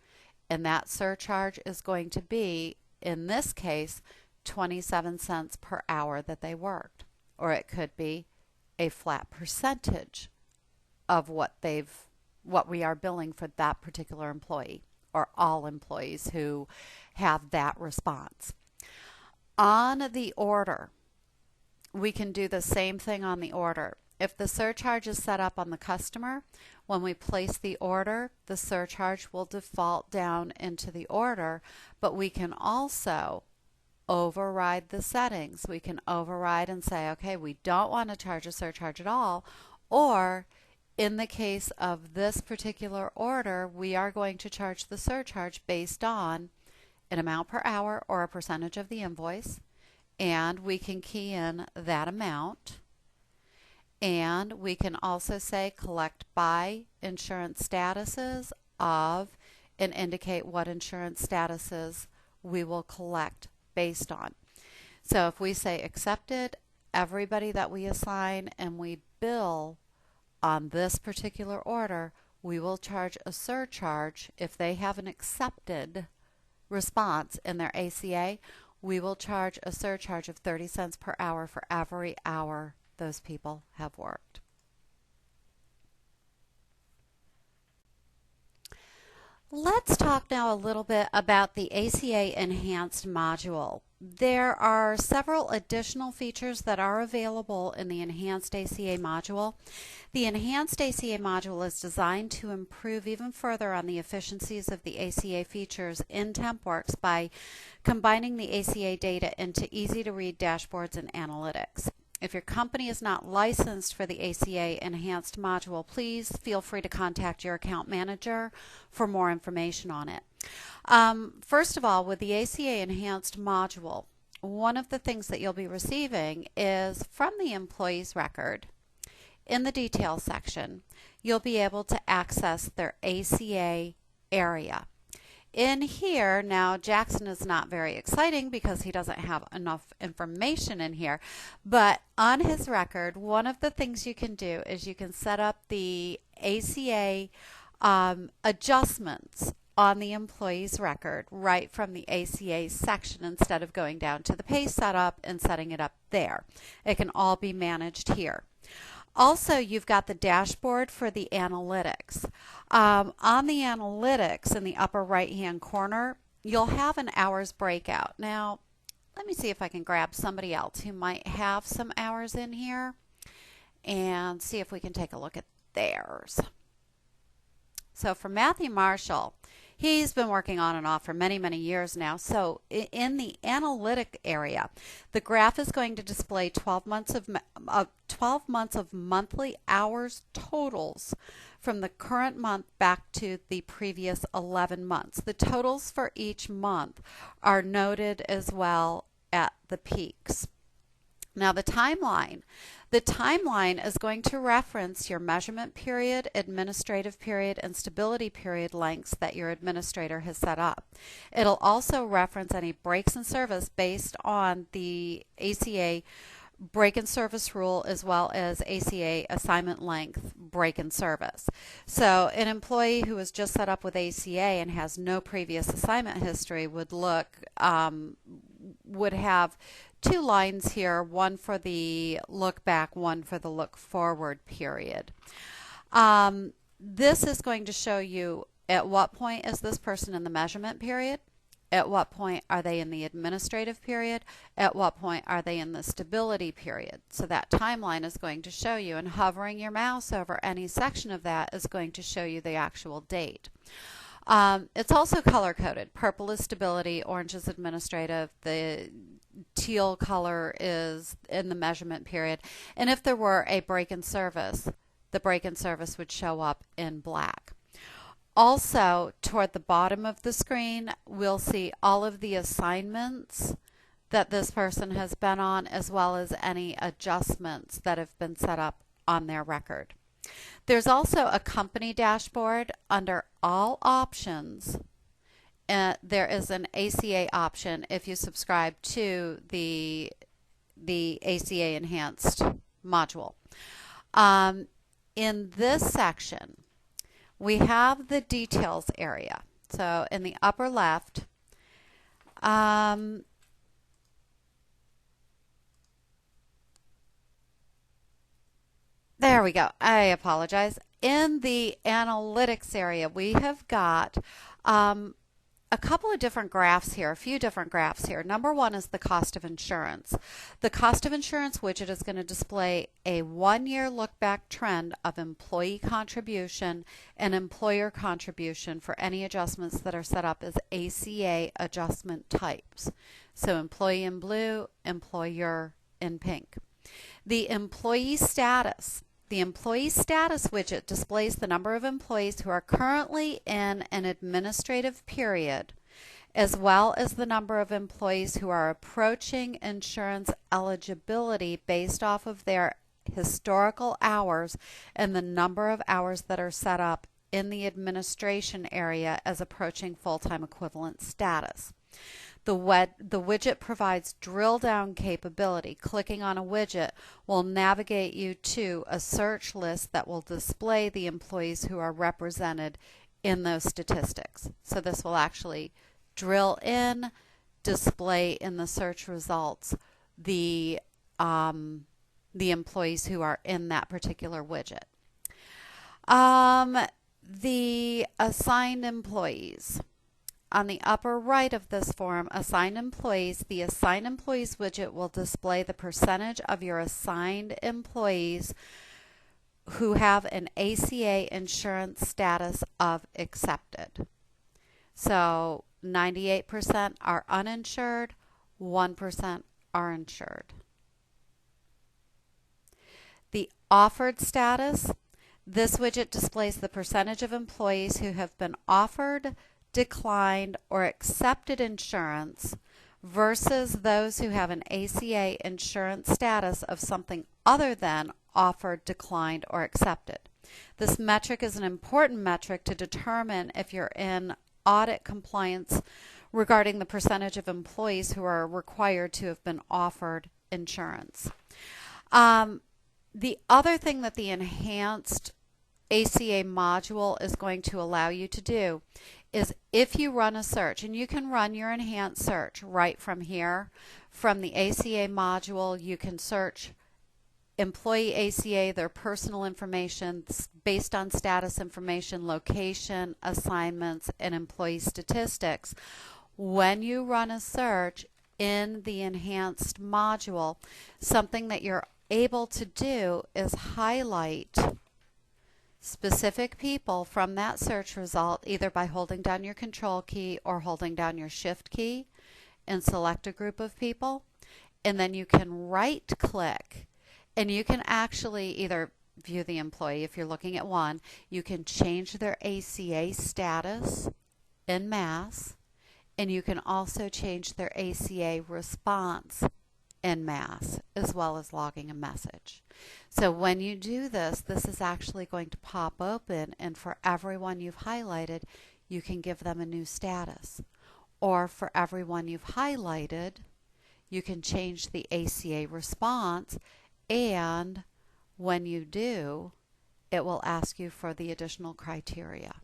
and that surcharge is going to be, in this case, 27 cents per hour that they worked. Or it could be a flat percentage of what we are billing for that particular employee, or all employees who have that response. On the order, we can do the same thing on the order. If the surcharge is set up on the customer, when we place the order, the surcharge will default down into the order, but we can also override the settings. We can override and say, okay, we don't want to charge a surcharge at all, or in the case of this particular order, we are going to charge the surcharge based on an amount per hour or a percentage of the invoice, and we can key in that amount. And we can also say collect by insurance statuses of, and indicate what insurance statuses we will collect based on. So if we say accepted, everybody that we assign and we bill on this particular order, we will charge a surcharge. If they have an accepted response in their ACA, we will charge a surcharge of 30 cents per hour for every hour those people have worked. Let's talk now a little bit about the ACA Enhanced Module. There are several additional features that are available in the Enhanced ACA Module. The Enhanced ACA Module is designed to improve even further on the efficiencies of the ACA features in TempWorks by combining the ACA data into easy-to-read dashboards and analytics. If your company is not licensed for the ACA Enhanced Module, please feel free to contact your account manager for more information on it. First of all, with the ACA Enhanced Module, one of the things that you'll be receiving is from the employee's record. In the details section, you'll be able to access their ACA area. In here, now Jackson is not very exciting because he doesn't have enough information in here, but on his record, one of the things you can do is you can set up the ACA adjustments on the employee's record right from the ACA section instead of going down to the pay setup and setting it up there. It can all be managed here. Also, you've got the dashboard for the analytics. On the analytics in the upper right-hand corner, you'll have an hours breakout. Now, let me see if I can grab somebody else who might have some hours in here and see if we can take a look at theirs. So for Matthew Marshall, he's been working on and off for many, many years now. So in the analytic area, the graph is going to display 12 months of monthly hours totals from the current month back to the previous 11 months. The totals for each month are noted as well at the peaks. Now the timeline is going to reference your measurement period, administrative period, and stability period lengths that your administrator has set up. It'll also reference any breaks in service based on the ACA break in service rule as well as ACA assignment length break in service. So an employee who is just set up with ACA and has no previous assignment history would have two lines here, one for the look back, one for the look forward period. This is going to show you at what point is this person in the measurement period, at what point are they in the administrative period, at what point are they in the stability period. So that timeline is going to show you, and hovering your mouse over any section of that is going to show you the actual date. It's also color coded. Purple is stability, orange is administrative, the teal color is in the measurement period. And if there were a break in service, the break in service would show up in black. Also, toward the bottom of the screen, we'll see all of the assignments that this person has been on, as well as any adjustments that have been set up on their record. There's also a company dashboard. Under all options. There is an ACA option if you subscribe to the ACA Enhanced module. In this section, we have the details area. So in the upper left, there we go. I apologize. In the analytics area, we have got a couple of different graphs here, a few different graphs here. Number one is the cost of insurance. The cost of insurance widget is going to display a 1-year look-back trend of employee contribution and employer contribution for any adjustments that are set up as ACA adjustment types. So employee in blue, employer in pink. The employee status. The employee status widget displays the number of employees who are currently in an administrative period, as well as the number of employees who are approaching insurance eligibility based off of their historical hours and the number of hours that are set up in the administration area as approaching full-time equivalent status. The widget provides drill down capability. Clicking on a widget will navigate you to a search list that will display the employees who are represented in those statistics. So this will actually drill in, display in the search results the employees who are in that particular widget. The assigned employees. On the upper right of this form, assigned employees, the assigned employees widget will display the percentage of your assigned employees who have an ACA insurance status of accepted. So 98% are uninsured, 1% are insured. The offered status, this widget displays the percentage of employees who have been offered, declined, or accepted insurance versus those who have an ACA insurance status of something other than offered, declined, or accepted. This metric is an important metric to determine if you're in audit compliance regarding the percentage of employees who are required to have been offered insurance. The other thing that the enhanced ACA module is going to allow you to do is if you run a search, and you can run your enhanced search right from here, from the ACA module, you can search employee ACA, their personal information based on status information, location, assignments, and employee statistics. When you run a search in the enhanced module, something that you're able to do is highlight specific people from that search result, either by holding down your control key or holding down your shift key, and select a group of people. And then you can right click and you can actually either view the employee. If you're looking at one, you can change their ACA status en masse, and you can also change their ACA response en masse, as well as logging a message. So when you do this, this is actually going to pop open, and for everyone you've highlighted, you can give them a new status. Or for everyone you've highlighted, you can change the ACA response, and when you do, it will ask you for the additional criteria.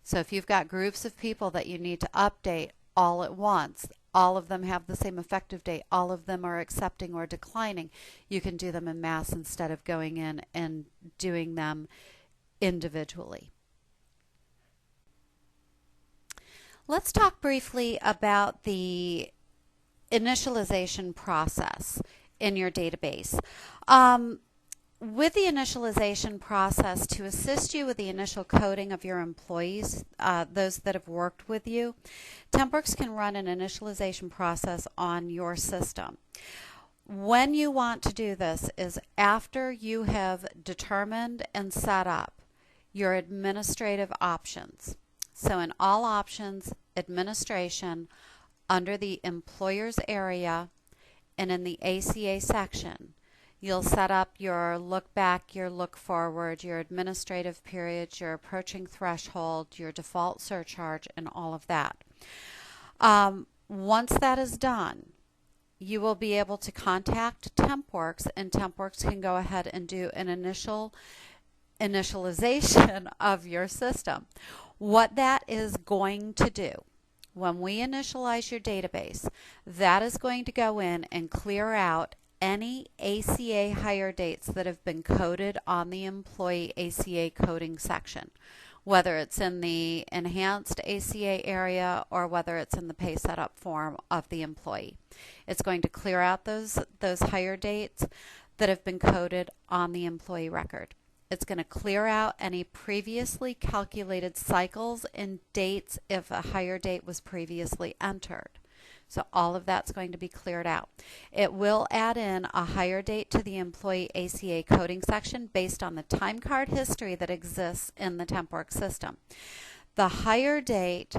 So if you've got groups of people that you need to update all at once, all of them have the same effective date, all of them are accepting or declining, you can do them en masse instead of going in and doing them individually. Let's talk briefly about the initialization process in your database. With the initialization process, to assist you with the initial coding of your employees, those that have worked with you, TempWorks can run an initialization process on your system. When you want to do this is after you have determined and set up your administrative options. So in all options, administration, under the employers area, and in the ACA section, you'll set up your look back, your look forward, your administrative periods, your approaching threshold, your default surcharge, and all of that. Once that is done, you will be able to contact TempWorks, and TempWorks can go ahead and do an initialization of your system. What that is going to do, when we initialize your database, that is going to go in and clear out any ACA hire dates that have been coded on the employee ACA coding section, whether it's in the enhanced ACA area or whether it's in the pay setup form of the employee. It's going to clear out those hire dates that have been coded on the employee record. It's going to clear out any previously calculated cycles and dates if a hire date was previously entered. So all of that's going to be cleared out. It will add in a hire date to the employee ACA coding section based on the time card history that exists in the TempWorks system. The hire date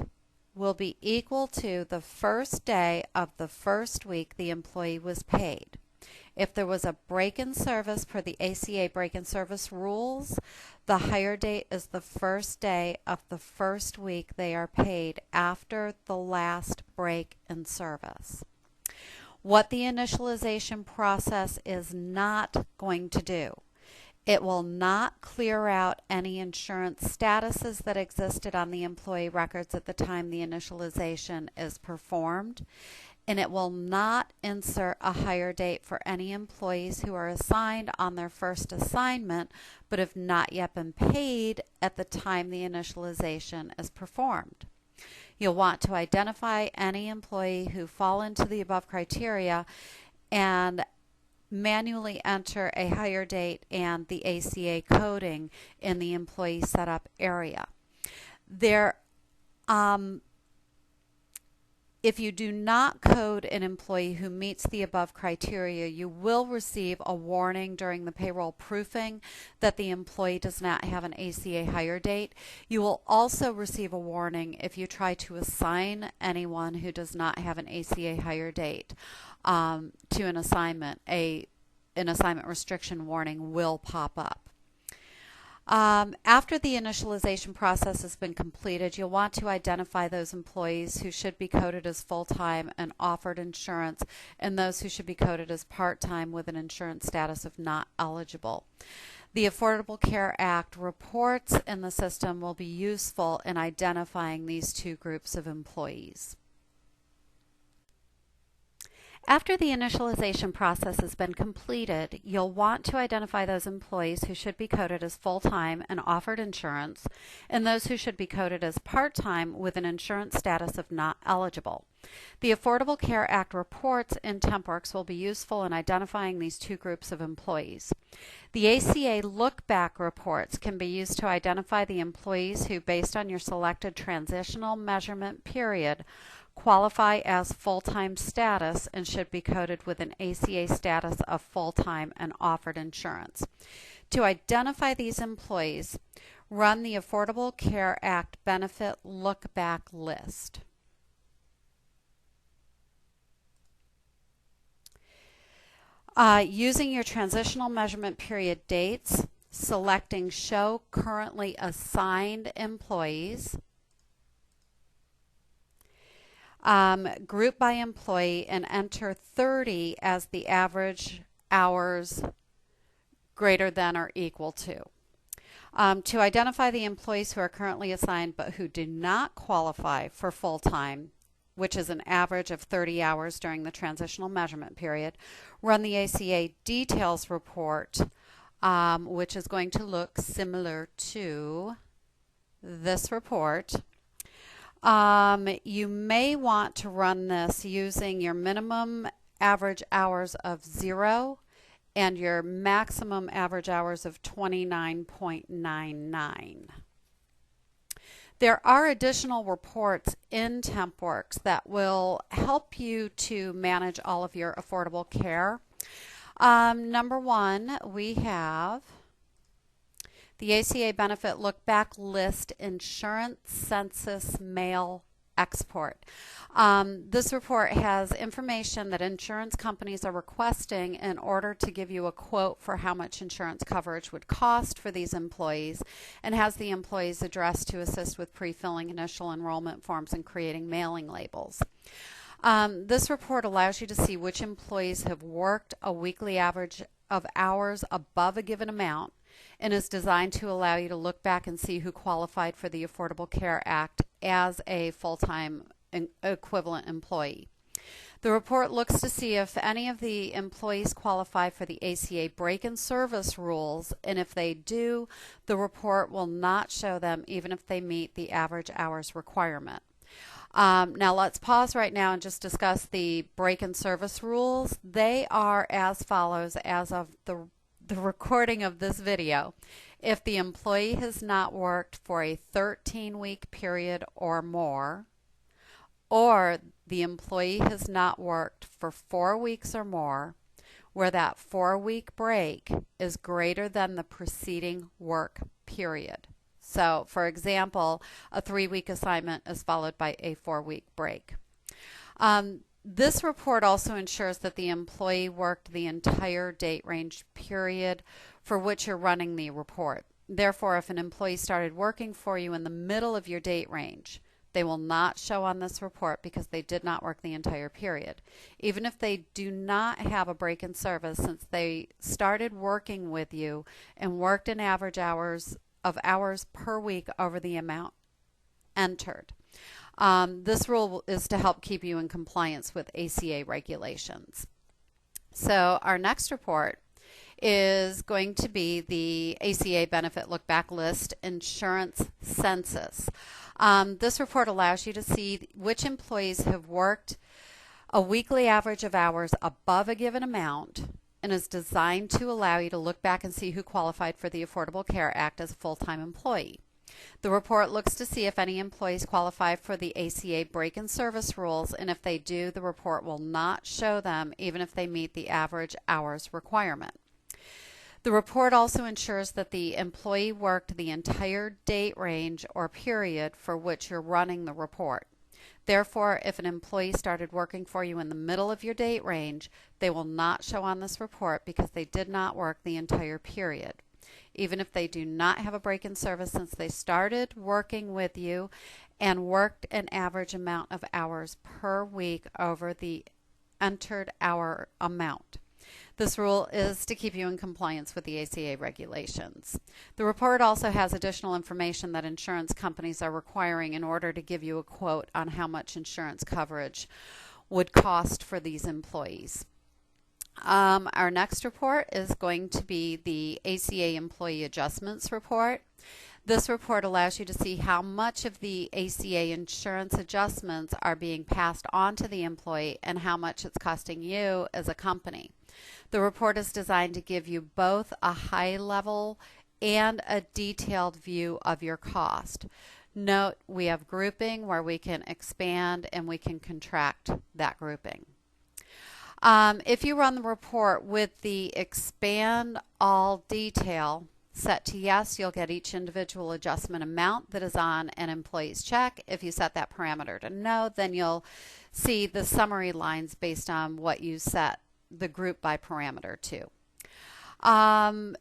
will be equal to the first day of the first week the employee was paid. If there was a break in service per the ACA break in service rules, the hire date is the first day of the first week they are paid after the last break in service. What the initialization process is not going to do, it will not clear out any insurance statuses that existed on the employee records at the time the initialization is performed. And it will not insert a hire date for any employees who are assigned on their first assignment but have not yet been paid at the time the initialization is performed. You'll want to identify any employee who fall into the above criteria and manually enter a hire date and the ACA coding in the employee setup area. If you do not code an employee who meets the above criteria, you will receive a warning during the payroll proofing that the employee does not have an ACA hire date. You will also receive a warning if you try to assign anyone who does not have an ACA hire date to an assignment. An assignment restriction warning will pop up. After the initialization process has been completed, you'll want to identify those employees who should be coded as full-time and offered insurance, and those who should be coded as part-time with an insurance status of not eligible. The Affordable Care Act reports in the system will be useful in identifying these two groups of employees. After the initialization process has been completed, you'll want to identify those employees who should be coded as full-time and offered insurance, and those who should be coded as part-time with an insurance status of not eligible. The Affordable Care Act reports in TempWorks will be useful in identifying these two groups of employees. The ACA look-back reports can be used to identify the employees who, based on your selected transitional measurement period, qualify as full-time status and should be coded with an ACA status of full-time and offered insurance. To identify these employees, run the Affordable Care Act benefit look-back list. Using your transitional measurement period dates, selecting Show Currently Assigned Employees, group by employee, and enter 30 as the average hours greater than or equal to. To identify the employees who are currently assigned but who do not qualify for full-time, which is an average of 30 hours during the transitional measurement period. Run the ACA details report, which is going to look similar to this report. You may want to run this using your minimum average hours of 0 and your maximum average hours of 29.99. There are additional reports in TempWorks that will help you to manage all of your affordable care. Number one, we have the ACA Benefit Look Back List Insurance Census Mail Export. This report has information that insurance companies are requesting in order to give you a quote for how much insurance coverage would cost for these employees, and has the employee's address to assist with pre-filling initial enrollment forms and creating mailing labels. This report allows you to see which employees have worked a weekly average of hours above a given amount, and is designed to allow you to look back and see who qualified for the Affordable Care Act as a full-time equivalent employee. The report looks to see if any of the employees qualify for the ACA break-in service rules, and if they do, the report will not show them even if they meet the average hours requirement. Now let's pause right now and just discuss the break-in service rules. They are as follows as of the recording of this video. If the employee has not worked for a 13-week period or more, or the employee has not worked for 4 weeks or more, where that 4-week break is greater than the preceding work period. So, for example, a 3-week assignment is followed by a 4-week break. This report also ensures that the employee worked the entire date range period for which you're running the report. Therefore, if an employee started working for you in the middle of your date range, they will not show on this report because they did not work the entire period. Even if they do not have a break in service, since they started working with you and worked an average hours per week over the amount entered. This rule is to help keep you in compliance with ACA regulations. So our next report is going to be the ACA Benefit Look Back List Insurance Census. This report allows you to see which employees have worked a weekly average of hours above a given amount, and is designed to allow you to look back and see who qualified for the Affordable Care Act as a full-time employee. The report looks to see if any employees qualify for the ACA break-in service rules, and if they do, the report will not show them even if they meet the average hours requirement. The report also ensures that the employee worked the entire date range or period for which you're running the report. Therefore, if an employee started working for you in the middle of your date range, they will not show on this report because they did not work the entire period. Even if they do not have a break-in service since they started working with you and worked an average amount of hours per week over the entered hour amount. This rule is to keep you in compliance with the ACA regulations. The report also has additional information that insurance companies are requiring in order to give you a quote on how much insurance coverage would cost for these employees. Our next report is going to be the ACA Employee Adjustments Report. This report allows you to see how much of the ACA insurance adjustments are being passed on to the employee and how much it's costing you as a company. The report is designed to give you both a high level and a detailed view of your cost. Note, we have grouping where we can expand and we can contract that grouping. If you run the report with the expand all detail set to yes, you'll get each individual adjustment amount that is on an employee's check. If you set that parameter to no, then you'll see the summary lines based on what you set the group by parameter to.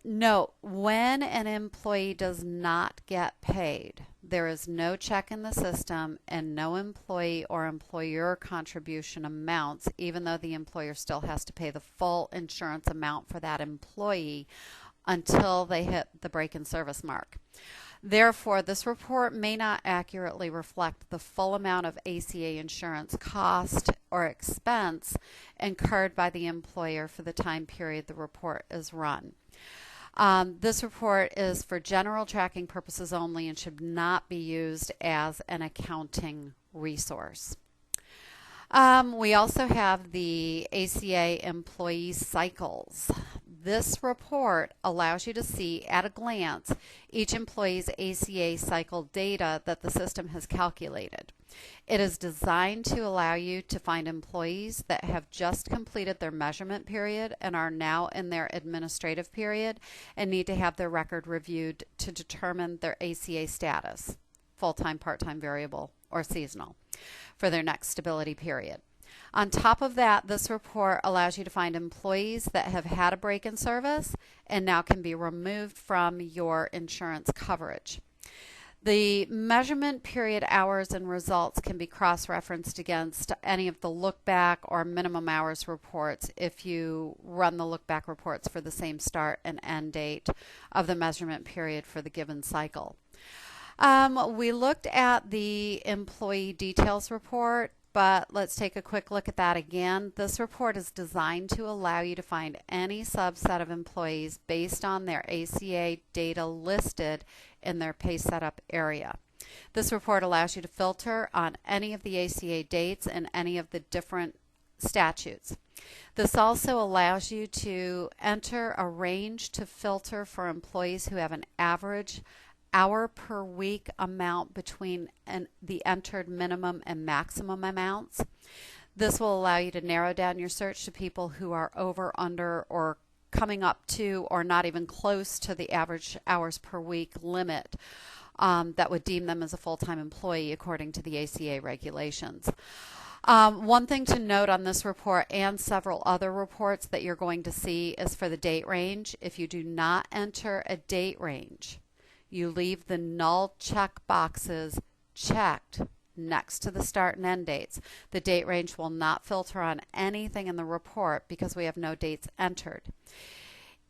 Note, when an employee does not get paid, there is no check in the system and no employee or employer contribution amounts, even though the employer still has to pay the full insurance amount for that employee until they hit the break-in service mark. Therefore, this report may not accurately reflect the full amount of ACA insurance cost or expense incurred by the employer for the time period the report is run. This report is for general tracking purposes only and should not be used as an accounting resource. We also have the ACA employee cycles. This report allows you to see at a glance each employee's ACA cycle data that the system has calculated. It is designed to allow you to find employees that have just completed their measurement period and are now in their administrative period and need to have their record reviewed to determine their ACA status, full-time, part-time, variable, or seasonal, for their next stability period. On top of that, this report allows you to find employees that have had a break in service and now can be removed from your insurance coverage. The measurement period hours and results can be cross-referenced against any of the look-back or minimum hours reports if you run the look-back reports for the same start and end date of the measurement period for the given cycle. We looked at the employee details report, but let's take a quick look at that again. This report is designed to allow you to find any subset of employees based on their ACA data listed in their pay setup area. This report allows you to filter on any of the ACA dates and any of the different statutes. This also allows you to enter a range to filter for employees who have an average hour per week amount between the entered minimum and maximum amounts. This will allow you to narrow down your search to people who are over, under, or coming up to, or not even close to the average hours per week limit that would deem them as a full-time employee according to the ACA regulations. One thing to note on this report and several other reports that you're going to see is for the date range. If you do not enter a date range, you leave the null check boxes checked next to the start and end dates. The date range will not filter on anything in the report because we have no dates entered.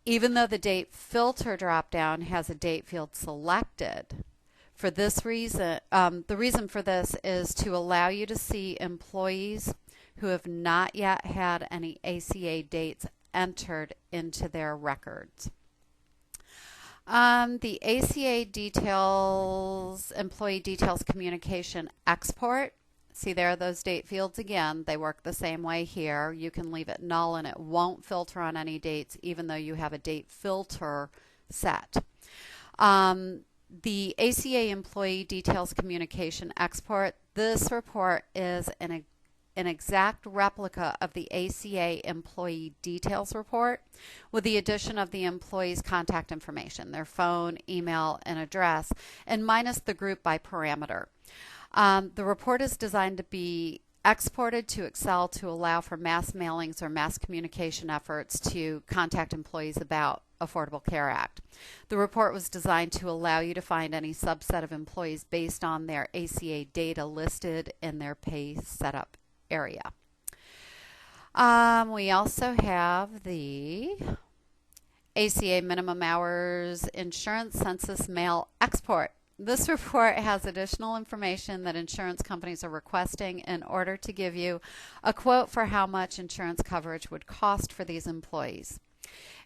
Even though the date filter dropdown has a date field selected, for this reason, the reason for this is to allow you to see employees who have not yet had any ACA dates entered into their records. The ACA details, employee details communication export. See there are those date fields again. They work the same way here. You can leave it null and it won't filter on any dates even though you have a date filter set. The ACA employee details communication export. This report is an exact replica of the ACA employee details report with the addition of the employee's contact information, their phone, email, and address, and minus the group by parameter. The report is designed to be exported to Excel to allow for mass mailings or mass communication efforts to contact employees about Affordable Care Act. The report was designed to allow you to find any subset of employees based on their ACA data listed in their pay setup area. We also have the ACA minimum hours insurance census mail export. This report has additional information that insurance companies are requesting in order to give you a quote for how much insurance coverage would cost for these employees,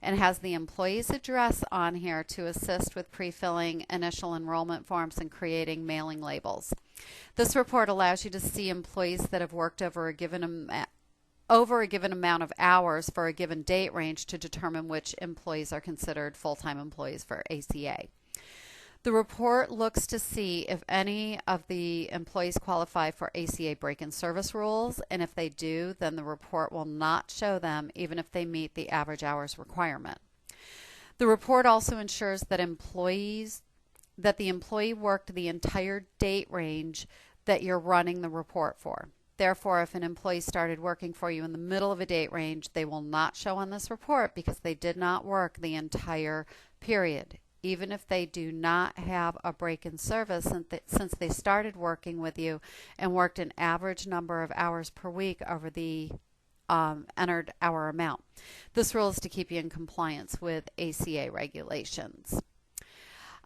and has the employee's address on here to assist with pre-filling initial enrollment forms and creating mailing labels. This report allows you to see employees that have worked over a given amount of hours for a given date range to determine which employees are considered full-time employees for ACA. The report looks to see if any of the employees qualify for ACA break-in service rules, and if they do, then the report will not show them even if they meet the average hours requirement. The report also ensures that the employee worked the entire date range that you're running the report for. Therefore, if an employee started working for you in the middle of a date range, they will not show on this report because they did not work the entire period, even if they do not have a break in service since they started working with you and worked an average number of hours per week over the entered hour amount. This rule is to keep you in compliance with ACA regulations.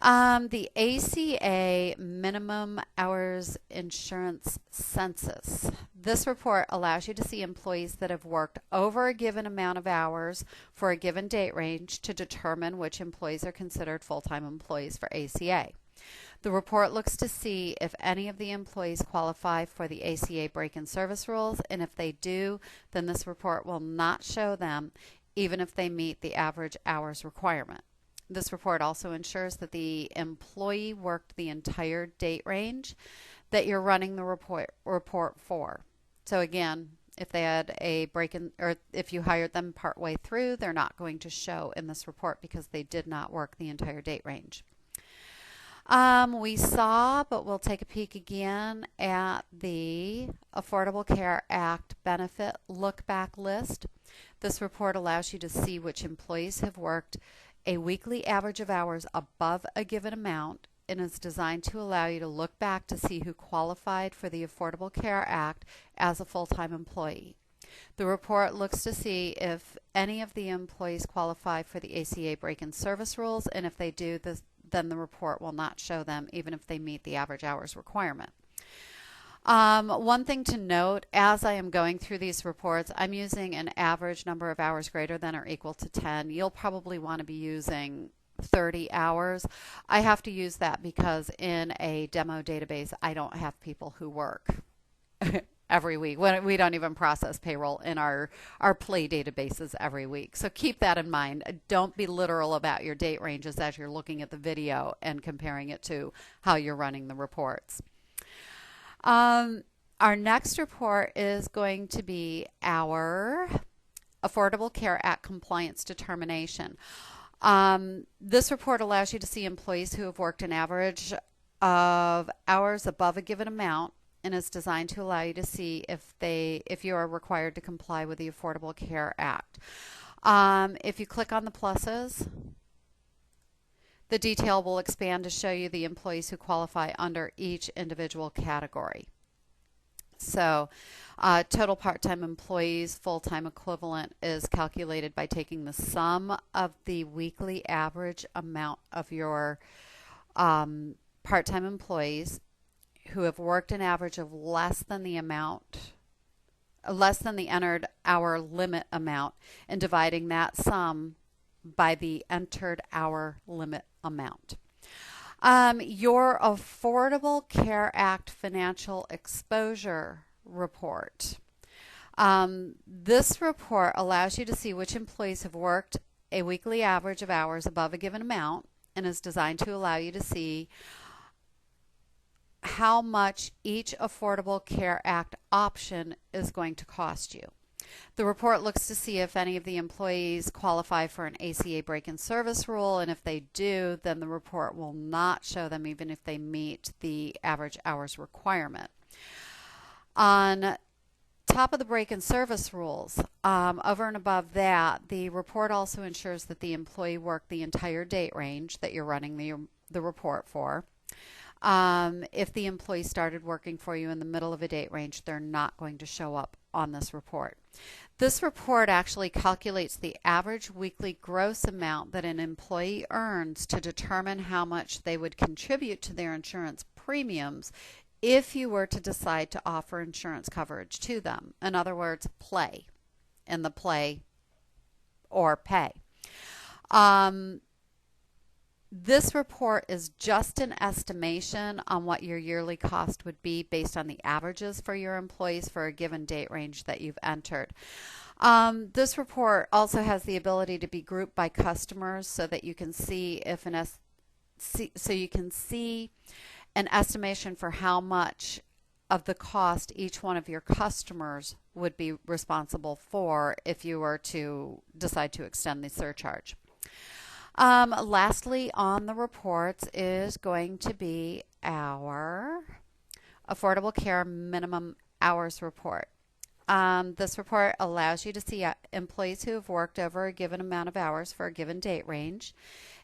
The ACA Minimum Hours Insurance Census. This report allows you to see employees that have worked over a given amount of hours for a given date range to determine which employees are considered full-time employees for ACA. The report looks to see if any of the employees qualify for the ACA break-in service rules, and if they do, then this report will not show them even if they meet the average hours requirement. This report also ensures that the employee worked the entire date range that you're running the report for. So again, if they had a break-in, or if you hired them partway through, they're not going to show in this report because they did not work the entire date range. We saw, but we'll take a peek again at the Affordable Care Act benefit look-back list. This report allows you to see which employees have worked a weekly average of hours above a given amount, and is designed to allow you to look back to see who qualified for the Affordable Care Act as a full-time employee. The report looks to see if any of the employees qualify for the ACA break-in service rules, and if they do, then the report will not show them even if they meet the average hours requirement. One thing to note, as I am going through these reports, I'm using an average number of hours greater than or equal to 10. You'll probably want to be using 30 hours. I have to use that because in a demo database, I don't have people who work every week. We don't even process payroll in our play databases every week. So keep that in mind. Don't be literal about your date ranges as you're looking at the video and comparing it to how you're running the reports. Our next report is going to be our Affordable Care Act compliance determination. This report allows you to see employees who have worked an average of hours above a given amount, and is designed to allow you to see if you are required to comply with the Affordable Care Act. If you click on the pluses, the detail will expand to show you the employees who qualify under each individual category. So total part-time employees, full-time equivalent is calculated by taking the sum of the weekly average amount of your part-time employees who have worked an average of less than the entered hour limit amount, and dividing that sum by the entered hour limit amount. Your Affordable Care Act financial exposure report. This report allows you to see which employees have worked a weekly average of hours above a given amount, and is designed to allow you to see how much each Affordable Care Act option is going to cost you. The report looks to see if any of the employees qualify for an ACA break-in service rule, and if they do, then the report will not show them even if they meet the average hours requirement. On top of the break-in service rules, over and above that, the report also ensures that the employee worked the entire date range that you're running the report for. If the employee started working for you in the middle of a date range, they're not going to show up on this report. This report actually calculates the average weekly gross amount that an employee earns to determine how much they would contribute to their insurance premiums if you were to decide to offer insurance coverage to them. In other words, play in the play or pay. This report is just an estimation on what your yearly cost would be based on the averages for your employees for a given date range that you've entered. This report also has the ability to be grouped by customers so that you can see if you can see an estimation for how much of the cost each one of your customers would be responsible for if you were to decide to extend the surcharge. Lastly on the reports is going to be our Affordable Care Minimum Hours Report. This report allows you to see employees who have worked over a given amount of hours for a given date range.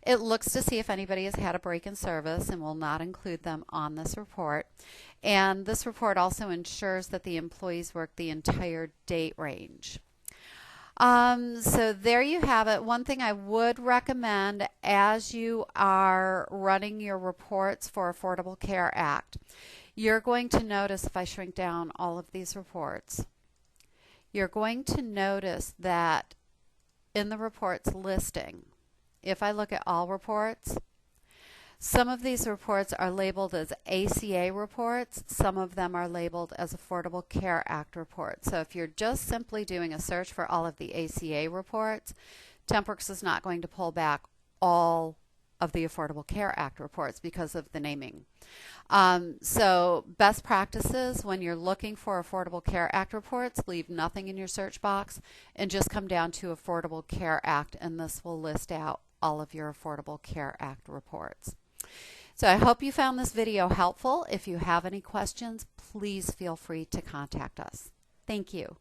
It looks to see if anybody has had a break in service and will not include them on this report. And this report also ensures that the employees work the entire date range. So there you have it. One thing I would recommend as you are running your reports for Affordable Care Act, you're going to notice, if I shrink down all of these reports, you're going to notice that in the reports listing, if I look at all reports, some of these reports are labeled as ACA reports. Some of them are labeled as Affordable Care Act reports. So if you're just simply doing a search for all of the ACA reports, TempWorks is not going to pull back all of the Affordable Care Act reports because of the naming. So best practices when you're looking for Affordable Care Act reports, leave nothing in your search box and just come down to Affordable Care Act, and this will list out all of your Affordable Care Act reports. So I hope you found this video helpful. If you have any questions, please feel free to contact us. Thank you.